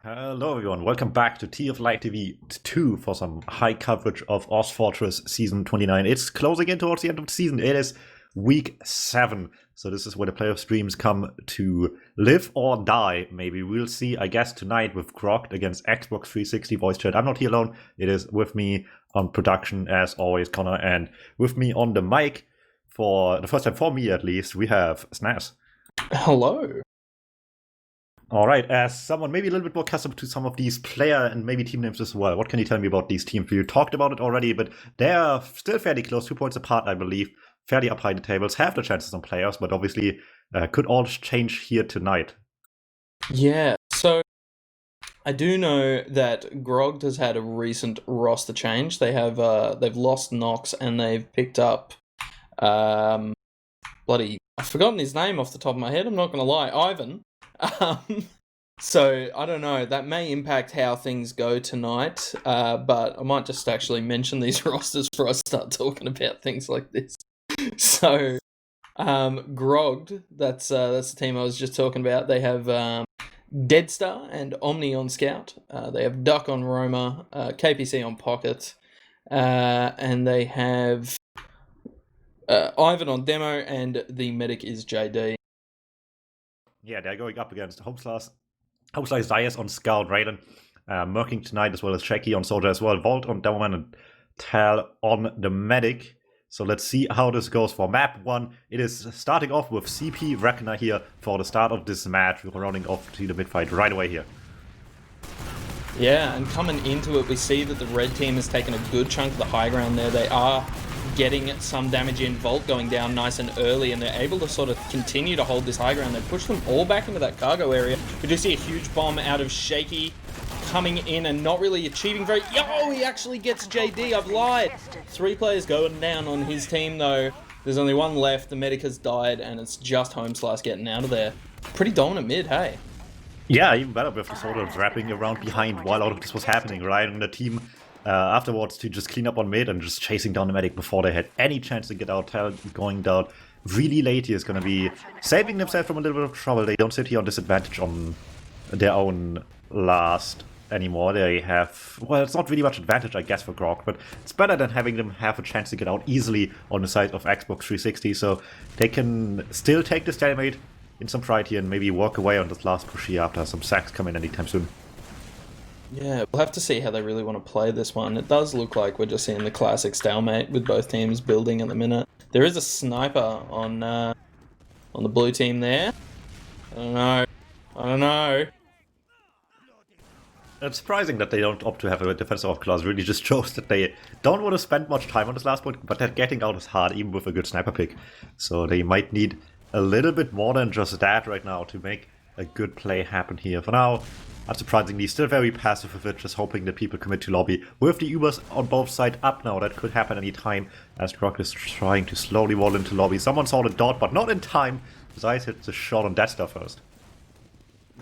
Hello everyone, welcome back to T of Light TV 2 for some high coverage of ozfortress season 29. It's closing in towards the end of the season. It is week 7, so this is where the playoff streams come to live or die. Maybe we'll see, I guess, tonight with Grogged against Xbox 360 voice chat. I'm not here alone, it is with me on production as always, Connor, and with me on the mic, for the first time for me at least, we have Snaz. Hello. All right, as someone maybe a little bit more accustomed to some of these player and maybe team names as well, what can you tell me about these teams? You talked about it already, but they're still fairly close, 2 points apart, I believe, fairly up high the tables, have the chances on players, but obviously could all change here tonight. Yeah, so I do know that Grogged has had a recent roster change. They have they've lost Nox and they've picked up bloody, I've forgotten his name off the top of my head. I'm not gonna lie, Ivan. So I don't know. That may impact how things go tonight. But I might just actually mention these rosters before I start talking about things like this. So, Grogged. That's the team I was just talking about. They have Deadstar and Omni on Scout. They have Duck on Roma, KPC on Pocket, and they have Ivan on Demo, and the medic is JD. Yeah, they're going up against Homeslash Zayas on Scout, Raiden, Merking tonight, as well as Shaky on Soldier as well, Vault on Demoman, and Tal on the medic. So let's see how this goes for map 1. It is starting off with CP Reckoner here for the start of this match. We're rounding off to the mid fight right away here. Yeah, and coming into it, we see that the red team has taken a good chunk of the high ground there. They are getting some damage in, Vault going down nice and early, and they're able to sort of continue to hold this high ground. They push them all back into that cargo area. We do see a huge bomb out of Shaky coming in and not really achieving very... Yo, he actually gets JD, I've lied! 3 players going down on his team though. There's only 1 left, the medic has died, and it's just Homeslash getting out of there. Pretty dominant mid, hey? Yeah, even better with the sort of wrapping around behind while all of this was happening, right? And the team afterwards to just clean up on mid and just chasing down the medic before they had any chance to get out. Going down really late here is going to be saving themselves from a little bit of trouble. They don't sit here on disadvantage on their own last anymore. They have, well, it's not really much advantage, I guess, for Grog, but it's better than having them have a chance to get out easily on the side of Xbox 360, so they can still take the stalemate in some pride here and maybe walk away on this last push here after some sacks come in anytime soon. Yeah, we'll have to see how they really want to play this one. It does look like we're just seeing the classic stalemate with both teams building at the minute. There is a sniper on the blue team there. I don't know. It's surprising that they don't opt to have a defensive off clause. Really just shows that they don't want to spend much time on this last point, but that getting out is hard, even with a good sniper pick. So they might need a little bit more than just that right now to make a good play happen here. For now, unsurprisingly, still very passive with it, just hoping that people commit to lobby. With the Ubers on both sides up now, that could happen any time as Grogged is trying to slowly wall into lobby. Someone saw the dot, but not in time. Zeiss hits the shot on Deadstar first.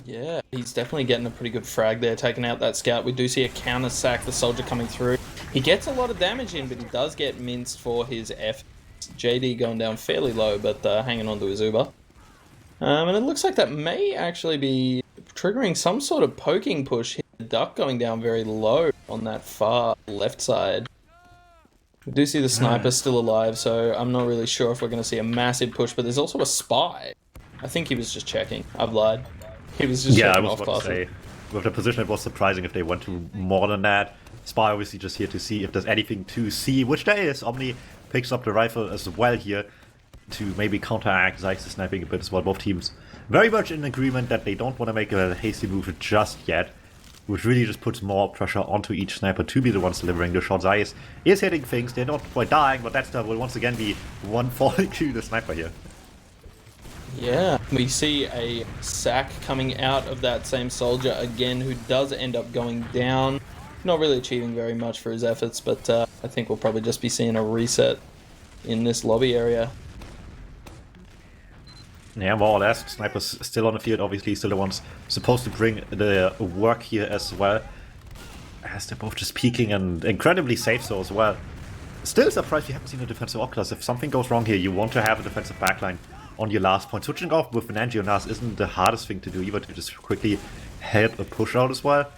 Yeah, he's definitely getting a pretty good frag there, taking out that scout. We do see a counter sack, the soldier coming through. He gets a lot of damage in, but he does get minced for his F. JD going down fairly low, but hanging on to his Uber. And it looks like that may actually be triggering some sort of poking push here. Duck going down very low on that far left side. We do see the sniper still alive, so I'm not really sure if we're going to see a massive push, but there's also a spy. I think he was just checking. I've lied. He was just checking off about to say, with the position, it was surprising if they went to more than that. Spy obviously just here to see if there's anything to see, which there is. Omni picks up the rifle as well here to maybe counteract Zeiss sniping a bit as well. Both teams very much in agreement that they don't want to make a hasty move just yet, which really just puts more pressure onto each sniper to be the ones delivering the shots. Zeiss is hitting things, they're not quite dying, but that stuff will once again be one falling to the sniper here. Yeah, we see a sack coming out of that same soldier again, who does end up going down. Not really achieving very much for his efforts, but I think we'll probably just be seeing a reset in this lobby area. Yeah, more or less. Snipers still on the field, obviously still the ones supposed to bring the work here as well. As they're both just peeking and incredibly safe so as well. Still surprised you haven't seen a defensive oculus. If something goes wrong here, you want to have a defensive backline on your last point. Switching off with an Angie on us isn't the hardest thing to do either, to just quickly had a push out as well.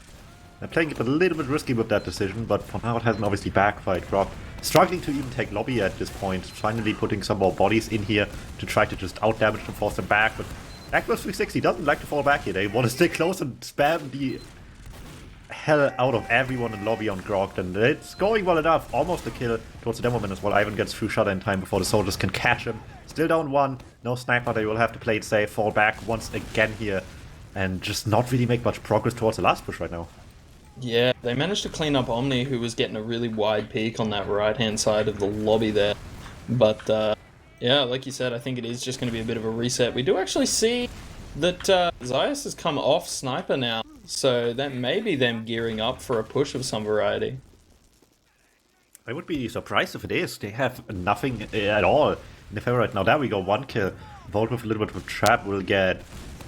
They're playing it a little bit risky with that decision, but for now it hasn't obviously backfired. Grogged struggling to even take lobby at this point, finally putting some more bodies in here to try to just out-damage them, force them back, but Xbox 360 doesn't like to fall back here. They want to stay close and spam the hell out of everyone in lobby on Grogged, and it's going well enough. Almost a kill towards the demo man as well. Ivan gets through shot in time before the soldiers can catch him. Still down one, no sniper. They will have to play it safe, fall back once again here, and just not really make much progress towards the last push right now. Yeah, they managed to clean up Omni, who was getting a really wide peak on that right-hand side of the lobby there. But, yeah, like you said, I think it is just going to be a bit of a reset. We do actually see that Zyas has come off Sniper now, so that may be them gearing up for a push of some variety. I would be surprised if it is. They have nothing at all in the favor right now. There we go, one kill. Volt with a little bit of a trap will get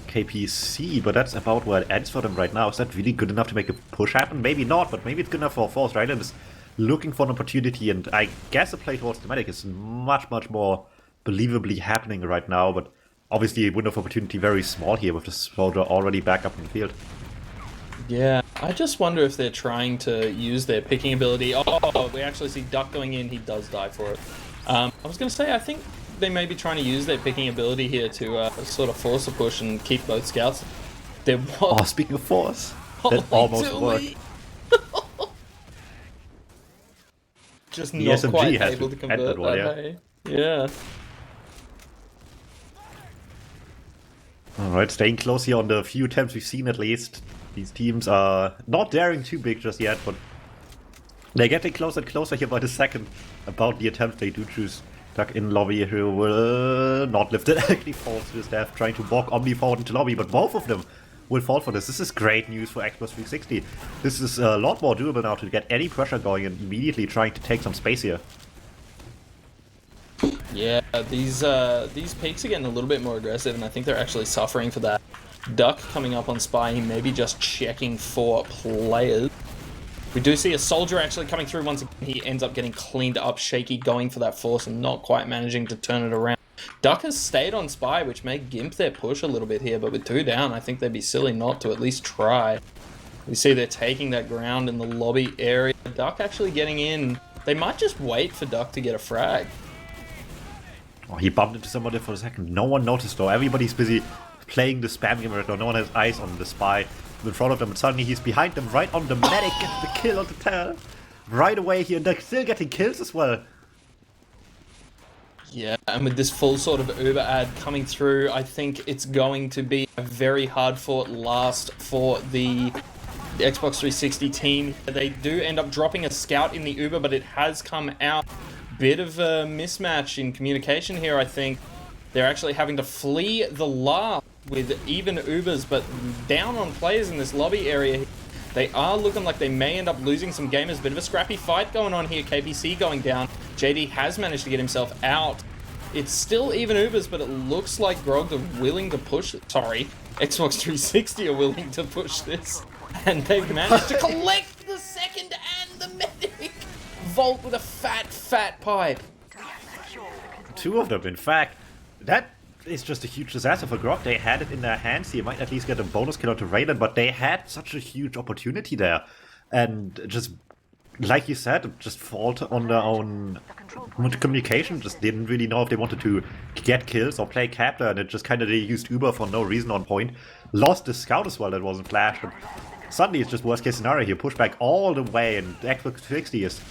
KPC, but that's about where it ends for them right now. Is that really good enough to make a push happen? Maybe not, but maybe it's good enough for Force. Ryland is looking for an opportunity, and I guess a play towards the medic is much more believably happening right now, but obviously a window of opportunity very small here with the soldier already back up in the field. Yeah, I just wonder if they're trying to use their picking ability. Oh, we actually see Duck going in. He does die for it. I was going to say, I think they may be trying to use their picking ability here to sort of force a push and keep both scouts. There was... Oh, speaking of force, that almost worked. Just the not SMG quite has able to convert that one, that, hey? Yeah. Alright, staying close here on the few attempts we've seen at least. These teams are not daring too big just yet, but they're getting closer and closer here by the second about the attempts they do choose. Duck in lobby who will not lift it, actually falls to his death, trying to walk Omni forward into lobby, but both of them will fall for this. This is great news for Xbox 360. This is a lot more doable now to get any pressure going and immediately trying to take some space here. Yeah, these peaks are getting a little bit more aggressive, and I think they're actually suffering for that. Duck coming up on Spy, he may be just checking for players. We do see a soldier actually coming through once again. He ends up getting cleaned up. Shaky going for that force and not quite managing to turn it around. Duck has stayed on Spy, which may gimp their push a little bit here, but with 2 down, I think they'd be silly not to at least try. We see they're taking that ground in the lobby area. Duck actually getting in. They might just wait for Duck to get a frag. Oh, he bumped into somebody for a second. No one noticed though. Everybody's busy playing the spam game right now. No one has eyes on the Spy in front of them, and suddenly he's behind them, right on the medic, gets the kill on the tail. Right away here, and they're still getting kills as well. Yeah, and with this full sort of Uber ad coming through, I think it's going to be a very hard-fought last for the Xbox 360 team. They do end up dropping a scout in the Uber, but it has come out. Bit of a mismatch in communication here, I think. They're actually having to flee the last with even Ubers, but down on players in this lobby area. They are looking like they may end up losing some gamers. Bit of a scrappy fight going on here. KPC going down. JD has managed to get himself out. It's still even Ubers, but it looks like Grogged are willing to push it. Sorry, Xbox 360 are willing to push this. And they've managed to collect the second and the medic. Volt with a fat pipe. 2 of them, in fact. That is just a huge disaster for Grogged. They had it in their hands. He might at least get a bonus kill onto Raylan, but they had such a huge opportunity there. And just, like you said, just fault on their own communication. Just didn't really know if they wanted to get kills or play captor, and it just kind of they used Uber for no reason on point. Lost the scout as well that wasn't flashed. And suddenly it's just worst case scenario here. Push back all the way, and Xbox 360 is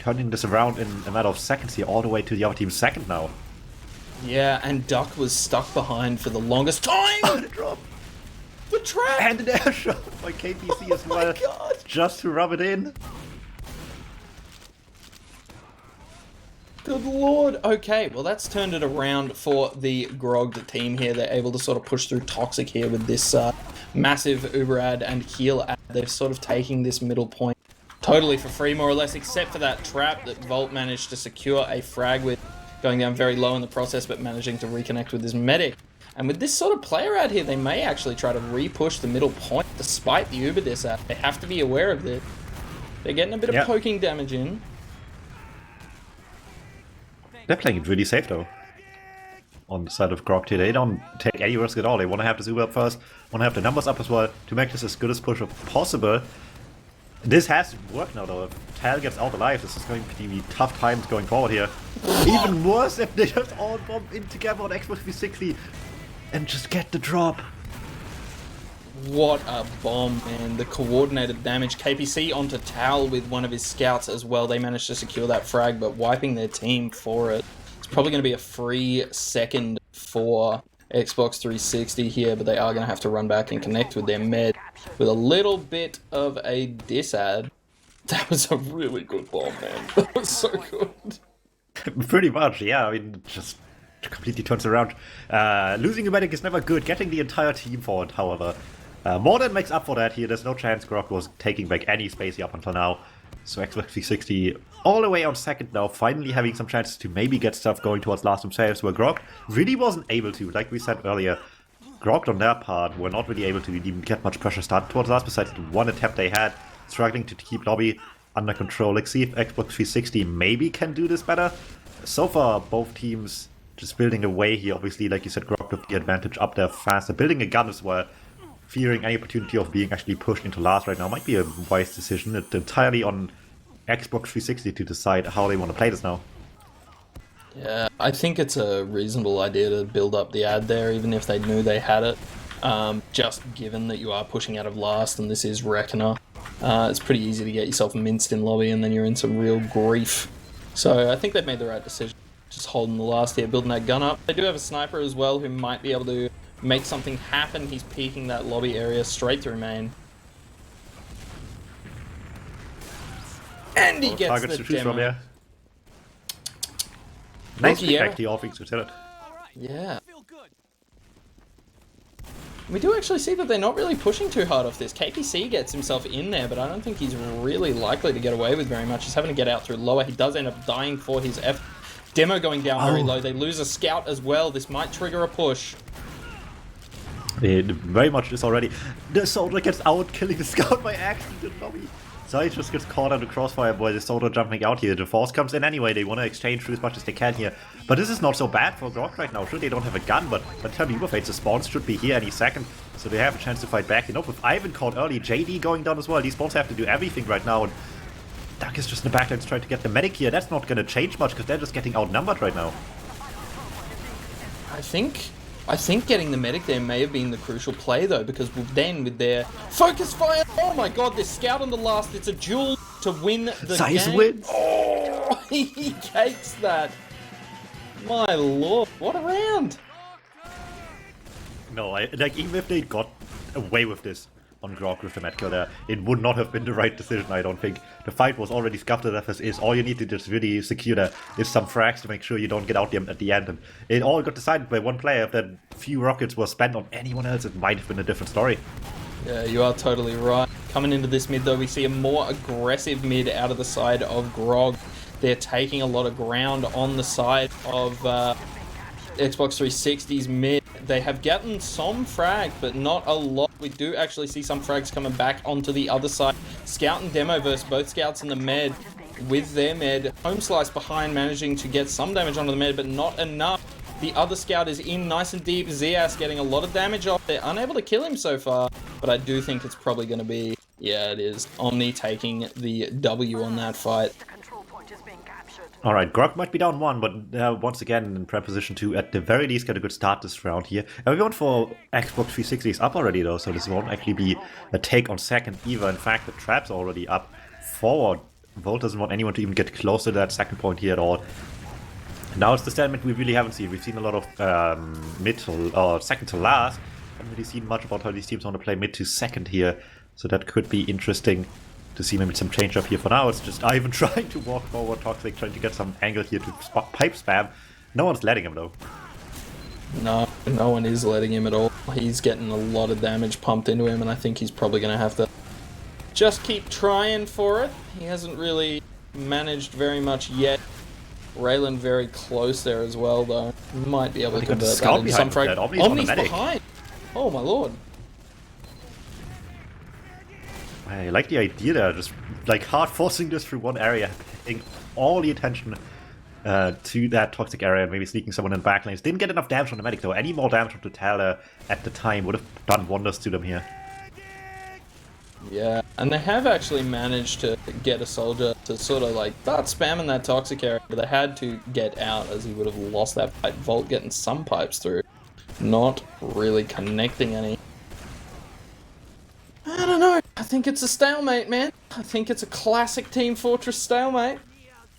turning this around in a matter of seconds here, all the way to the other team's second now. Yeah, and Duck was stuck behind for the longest time! Oh, the drop! The trap! And an air shot by KPC as well. Oh my god! Just to rub it in. Good lord. Okay, well that's turned it around for the Grogged team here. They're able to sort of push through Toxic here with this massive Uber ad and heal ad. They're sort of taking this middle point totally for free, more or less, except for that trap that Volt managed to secure a frag with, going down very low in the process, but managing to reconnect with his medic. And with this sort of player out here, they may actually try to re-push the middle point, despite the Uber dis ad. They have to be aware of this. They're getting a bit of poking damage in. They're playing it really safe though. on the side of Grogged here. They don't take any risk at all. They want to have the Uber up first, want to have the numbers up as well to make this as good as push possible. This has to work now though. If Tal gets out alive, this is going to be tough times going forward here. Even worse if they just all bomb in together on Xbox 360 and just get the drop. What a bomb, man. The coordinated damage. KPC onto Tal with one of his scouts as well. They managed to secure that frag, but wiping their team for it. It's probably going to be a free second for Xbox 360 here, but they are going to have to run back and connect with their med with a little bit of a disad. That was a really good bomb, man. That was so good. Pretty much, yeah. I mean, just completely turns around. Losing a medic is never good. Getting the entire team forward, however, more than makes up for that here. There's no chance Grogged was taking back any space here up until now. So Xbox 360 all the way on second now, finally having some chances to maybe get stuff going towards last themselves, where Grogged really wasn't able to. Like we said earlier, Grogged on their part were not really able to even get much pressure started towards last, besides the one attempt they had, struggling to keep lobby under control. Let's see if Xbox 360 maybe can do this better. So far, both teams just building away here. Obviously, like you said, Grogged with the advantage up there faster, building a gun as well. Fearing any opportunity of being actually pushed into last right now might be a wise decision. It's entirely on Xbox 360 to decide how they want to play this now. Yeah, I think it's a reasonable idea to build up the ad there, even if they knew they had it. Just given that you are pushing out of last and this is Reckoner, it's pretty easy to get yourself minced in lobby and then you're in some real grief. So I think they've made the right decision. Just holding the last here, building that gun up. They do have a sniper as well who might be able to make something happen. He's peeking that lobby area straight through main. And he gets the demo. From, yeah. Nice effect here, all things considered. Yeah. We do actually see that they're not really pushing too hard off this. KPC gets himself in there, but I don't think he's really likely to get away with very much. He's having to get out through lower. He does end up dying for his F. Demo going down very low. They lose a scout as well. This might trigger a push. It very much is already. The soldier gets out, killing the scout by accident. So he just gets caught under crossfire by the soldier jumping out here. The force comes in anyway. They want to exchange through as much as they can here. But this is not so bad for Grogged right now. Sure, they don't have a gun, but by the time Uber fades, the spawns should be here any second. So they have a chance to fight back. You know, with Ivan caught early, JD going down as well. These spawns have to do everything right now. And Duck is just in the backlines trying to get the medic here. That's not going to change much because they're just getting outnumbered right now. I think getting the medic there may have been the crucial play, though, because then with their focus fire, oh my god, this scout on the last, it's a duel to win the Size game. wins. Oh, he cakes that. My lord, what a round. No, like, even if they got away with this on Grogged with the medkill there, it would not have been the right decision, I don't think. The fight was already scuffed enough as is. All you need to just really secure there is some frags to make sure you don't get out at the end. And it all got decided by one player. If that few rockets were spent on anyone else, it might have been a different story. Yeah, you are totally right. Coming into this mid, though, we see a more aggressive mid out of the side of Grogged. They're taking a lot of ground on the side of Xbox 360's mid. They have gotten some frag, but not a lot. We do actually see some frags coming back onto the other side. Scout and Demo versus both scouts in the med with their med. Home Slice behind, managing to get some damage onto the med, but not enough. The other scout is in nice and deep. Zias getting a lot of damage off. They're unable to kill him so far, but I do think it's probably going to be, yeah, it is, Omni taking the W on that fight. Alright, Grogged might be down one, but once again in prep position 2, at the very least get a good start this round here. Everyone for Xbox 360 is up already though, so this won't actually be a take on second either. In fact, the trap's already up forward. Volt doesn't want anyone to even get close to that second point here at all. Now it's the stalemate we really haven't seen. We've seen a lot of mid to, or second to last. Haven't really seen much about how these teams want to play mid to second here, so that could be interesting to see maybe some change up here. For now, it's just Ivan trying to walk forward, Toxic trying to get some angle here to pipe spam. No one's letting him though. No one is letting him at all. He's getting a lot of damage pumped into him, and I think he's probably going to have to just keep trying for it. He hasn't really managed very much yet. Raylan very close there as well, though. Might be able to convert that into some frag. Omni's behind! Oh my lord. I like the idea there, just like hard forcing this through one area, getting all the attention to that toxic area and maybe sneaking someone in the back lanes. Didn't get enough damage on the medic though. Any more damage on the Taler at the time would have done wonders to them here. Yeah, and they have actually managed to get a soldier to sort of like start spamming that toxic area, but they had to get out as he would have lost that pipe. Volt getting some pipes through, not really connecting any. I don't know. I think it's a stalemate, man. I think it's a classic Team Fortress stalemate.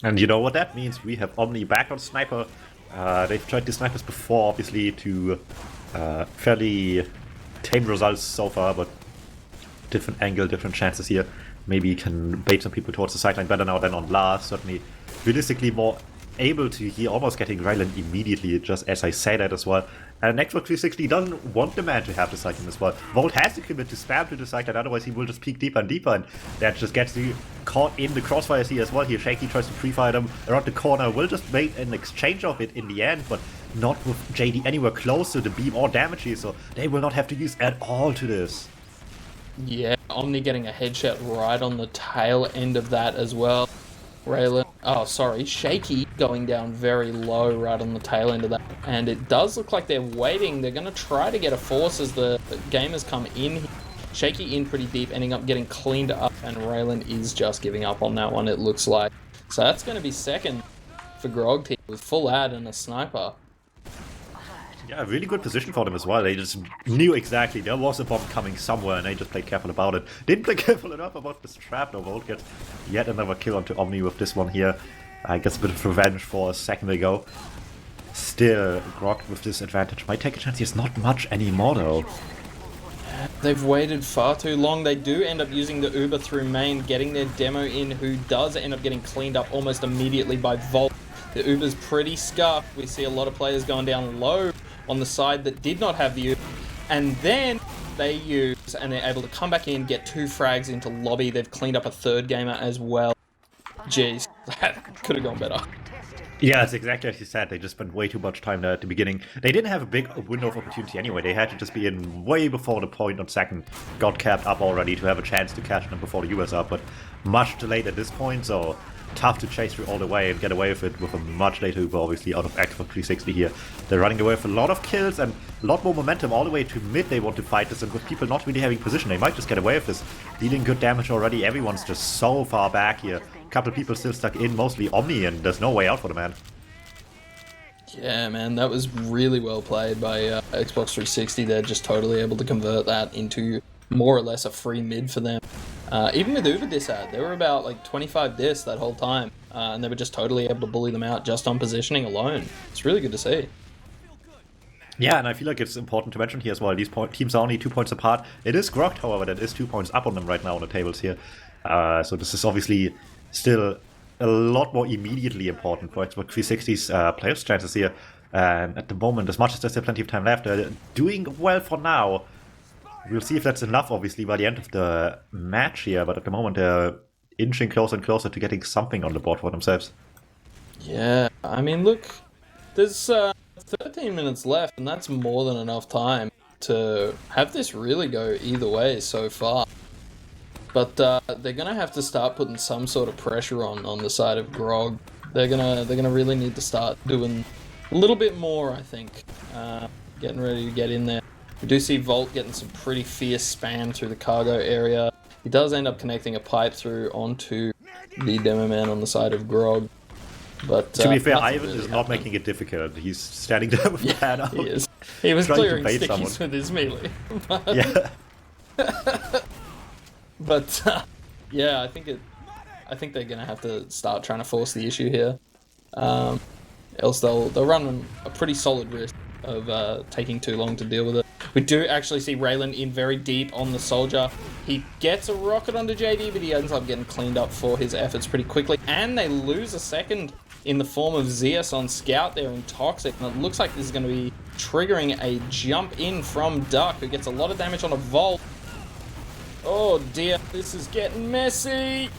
And you know what that means? We have Omni back on Sniper. They've tried the snipers before, obviously, to fairly tame results so far, but different angle, different chances here. Maybe you can bait some people towards the sideline better now than on last. Certainly, realistically, more able to here, almost getting Ryland immediately, just as I say that as well. And Xbox 360 doesn't want the man to have the sideline as well. Volt has to commit to spam to the sideline, otherwise he will just peek deeper and deeper, and that just gets you caught in the crossfires here as well. Here, Shaky tries to pre-fire them around the corner, will just make an exchange of it in the end, but not with JD anywhere close to the beam or damage here, so they will not have to use at all to this. Yeah, Omni getting a headshot right on the tail end of that as well. Raylan, oh sorry, Shaky going down very low right on the tail end of that. And it does look like they're waiting. They're going to try to get a force as the gamers come in. Shaky in pretty deep, ending up getting cleaned up, and Raylan is just giving up on that one, it looks like. So that's going to be second for Grogged here with full ad and a sniper. Yeah, really good position for them as well. They just knew exactly there was a bomb coming somewhere, and they just played careful about it. Didn't play careful enough about this trap. No, Volt gets yet another kill onto Omni with this one here. I guess a bit of revenge for a second ago. Still, Grogged with this advantage might take a chance. He's not much anymore though. They've waited far too long. They do end up using the Uber through main, getting their demo in, who does end up getting cleaned up almost immediately by Volt. The Uber's pretty scuffed. We see a lot of players going down low on the side that did not have the Uber, and then they use, and they're able to come back in, get 2 frags into lobby. They've cleaned up a third gamer as well. Jeez, that could have gone better. Yeah, it's exactly as you said. They just spent way too much time there at the beginning. They didn't have a big window of opportunity anyway. They had to just be in way before the point on second got capped up already to have a chance to catch them before the US up, but much too late at this point, so tough to chase through all the way and get away with it with a much later Uber, obviously, out of Xbox 360 here. They're running away with a lot of kills and a lot more momentum all the way to mid. They want to fight this, and with people not really having position, they might just get away with this. Dealing good damage already. Everyone's just so far back here. A couple of people still stuck in, mostly Omni, and there's no way out for the man. Yeah, man, that was really well played by Xbox 360. They're just totally able to convert that into more or less a free mid for them. Even with Uber dis ad, they were about like 25 dis that whole time, and they were just totally able to bully them out just on positioning alone. It's really good to see. Yeah, and I feel like it's important to mention here as well, these teams are only 2 points apart. It is Grogged, however, that is 2 points up on them right now on the tables here. So this is obviously still a lot more immediately important for Xbox 360's playoffs chances here. And at the moment, as much as there's still plenty of time left, they're doing well for now. We'll see if that's enough, obviously, by the end of the match here, but at the moment they're inching closer and closer to getting something on the board for themselves. Yeah, I mean, look, there's 13 minutes left, and that's more than enough time to have this really go either way so far. But they're gonna have to start putting some sort of pressure on the side of Grogged. They're gonna really need to start doing a little bit more, I think. Getting ready to get in there. We do see Volt getting some pretty fierce spam through the cargo area. He does end up connecting a pipe through onto the demo man on the side of Grogged. But to be fair, Ivan really is not making it difficult. He's standing there with the pad out. He is. He was clearing stickies with his melee. Yeah. But yeah, I think they're gonna have to start trying to force the issue here. Else they'll run a pretty solid risk of taking too long to deal with it. We do actually see Raylan in very deep on the soldier. He gets a rocket onto JD, but he ends up getting cleaned up for his efforts pretty quickly. And they lose a second in the form of Zeus on Scout there in Toxic. And it looks like this is going to be triggering a jump in from Duck, who gets a lot of damage on a Volt. Oh dear, this is getting messy.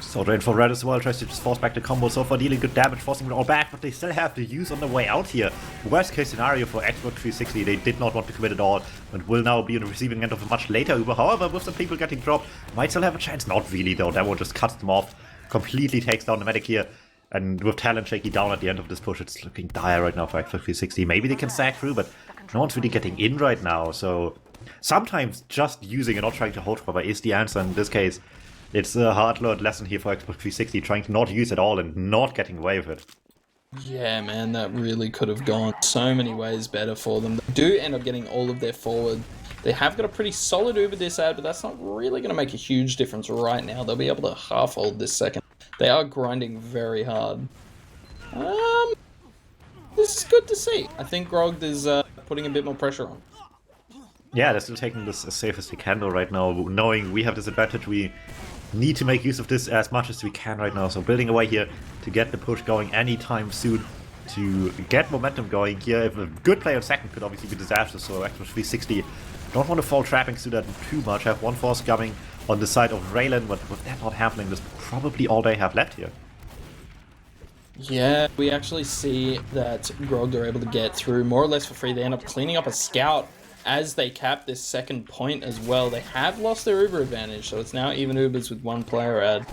Soldier in for red as well, tries to just force back the combo so far, dealing good damage, forcing it all back, but they still have to use on the way out here. Worst case scenario for Xbox 360, they did not want to commit at all, and will now be on the receiving end of a much later Uber. However, with some people getting dropped, might still have a chance. Not really though, Demo just cuts them off, completely takes down the medic here. And with Talent shaky down at the end of this push, it's looking dire right now for Xbox 360. Maybe they can sag through, but no one's really getting in right now. So sometimes just using and not trying to hold cover is the answer. In this case, it's a hard-learned lesson here for Xbox 360, trying to not use it all and not getting away with it. Yeah, man, that really could have gone so many ways better for them. They do end up getting all of their forward. They have got a pretty solid Uber this ad, but that's not really going to make a huge difference right now. They'll be able to half-hold this second. They are grinding very hard. This is good to see. I think Grogged is putting a bit more pressure on. Yeah, they're still taking this as safe as they can though right now, knowing we have this advantage. We need to make use of this as much as we can right now. So building away here to get the push going anytime soon, to get momentum going here. If a good play on second could obviously be disastrous, so Xbox 360 don't want to fall trapping to that too much. Have one force coming on the side of Raylan, but with that not happening, that's probably all they have left here. Yeah, we actually see that Grogged are able to get through more or less for free. They end up cleaning up a scout as they cap this second point as well. They have lost their Uber advantage, so it's now even Ubers with one player ad.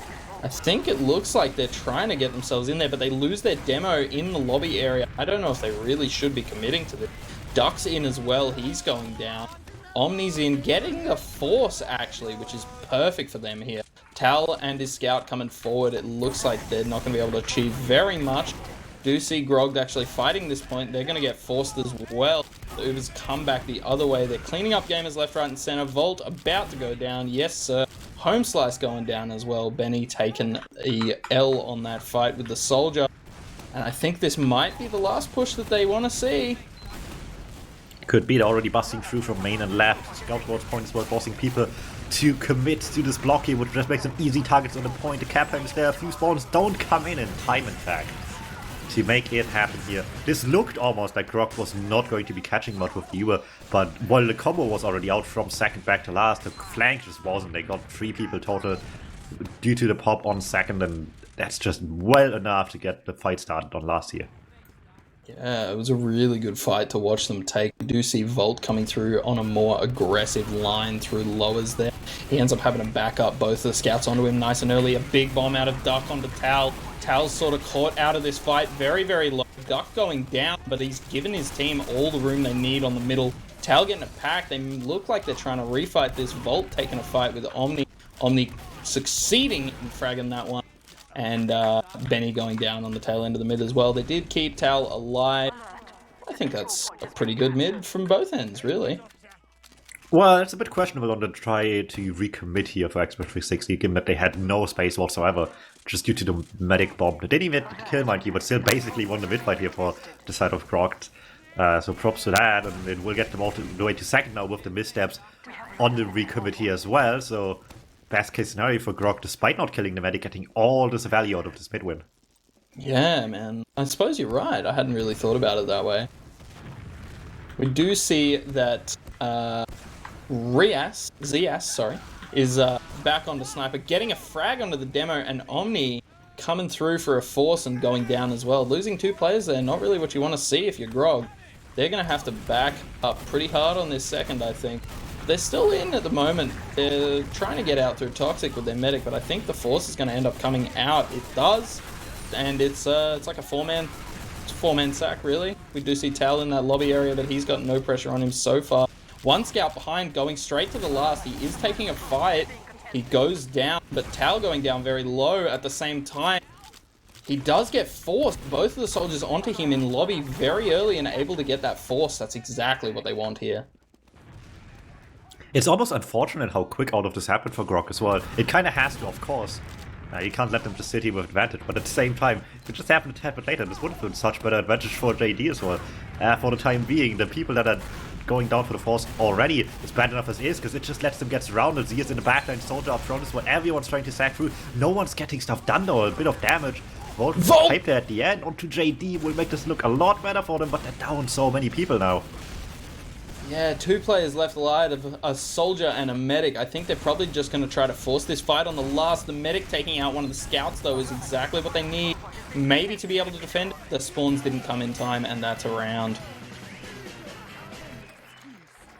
I think it looks like they're trying to get themselves in there, but they lose their demo in the lobby area. I don't know if they really should be committing to this. Duck's in as well, he's going down. Omni's in, getting the force actually, which is perfect for them here. Tal and his scout coming forward. It looks like they're not going to be able to achieve very much. Do see Grogged actually fighting this point. They're going to get forced as well. The Ubers come back the other way. They're cleaning up gamers left, right, and center. Volt about to go down. Yes, sir. Home Slice going down as well. Benny taking a L on that fight with the soldier. And I think this might be the last push that they want to see. Could be. They're already busting through from main and left. Scout towards point as well, forcing people to commit to this block here, which just makes them easy targets on the point. The cap time is there. A few spawns don't come in time, in fact, to make it happen here. This looked almost like Grogged was not going to be catching much with the Uber, but while the combo was already out from second back to last, the flank just wasn't. They got 3 people total due to the pop on second, and that's just well enough to get the fight started on last here. Yeah, it was a really good fight to watch them take. We do see Volt coming through on a more aggressive line through lowers there. He ends up having to back up both of the scouts onto him nice and early. A big bomb out of Duck onto Tal. Tal's sort of caught out of this fight very, very low. Duck going down, but he's given his team all the room they need on the middle. Tal getting a pack. They look like they're trying to refight this. Volt taking a fight with Omni. Omni succeeding in fragging that one. And Benny going down on the tail end of the mid as well. They did keep Tal alive. I think that's a pretty good mid from both ends, really. Well, it's a bit questionable on the try to recommit here for Xbox 360, given that they had no space whatsoever, just due to the medic bomb. They didn't even get the kill, mind you, but still basically won the mid fight here for the side of Grogged. So props to that, and it will get them all the way to second now with the missteps on the recommit here as well. So best case scenario for Grogged, despite not killing the medic, getting all this value out of this mid win. Yeah, man. I suppose you're right. I hadn't really thought about it that way. We do see that Zias, is back onto Sniper, getting a frag onto the demo, and Omni coming through for a force and going down as well. Losing 2 players there, not really what you want to see if you're Grogged. They're going to have to back up pretty hard on this second, I think. They're still in at the moment. They're trying to get out through Toxic with their medic, but I think the force is going to end up coming out. It does, and it's like a four-man sack, really. We do see Tal in that lobby area, but he's got no pressure on him so far. One scout behind, going straight to the last. He is taking a fight. He goes down, but Tal going down very low at the same time. He does get forced. Both of the soldiers onto him in lobby very early and able to get that force. That's exactly what they want here. It's almost unfortunate how quick all of this happened for Grogged as well. It kind of has to, of course. You can't let them just sit here with advantage, but at the same time, if it just happened a tad bit later, this would have been such better advantage for JD as well. For the time being, the people that are going down for the force already is bad enough as is, because it just lets them get surrounded. Z is in the backline, soldier up front is what everyone's trying to sack through. No one's getting stuff done though, a bit of damage. Volt pipe there at the end onto JD will make this look a lot better for them, but they're down so many people now. Yeah, 2 players left alive, a soldier and a medic. I think they're probably just going to try to force this fight on the last. The medic taking out one of the scouts, though, is exactly what they need. Maybe to be able to defend. The spawns didn't come in time, and that's a round.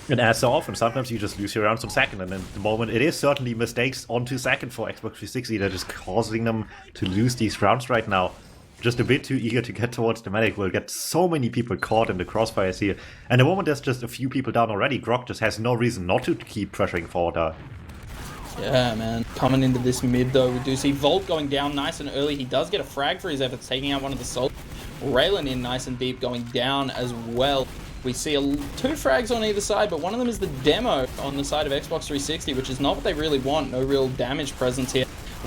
And as so often, sometimes you just lose your rounds on second, and at the moment it is certainly mistakes onto second for Xbox 360 that is causing them to lose these rounds right now. just a bit too eager to get towards the medic will get so many people caught in the crossfires here. And the moment there's just a few people down already, Grogged just has no reason not to keep pressuring forward. Yeah, man. Coming into this mid, though, we do see Volt going down nice and early. He does get a frag for his efforts, taking out one of the soldiers. Raylan in nice and deep, going down as well. We see 2 frags on either side, but one of them is the demo on the side of Xbox 360, which is not what they really want. No real damage presence here.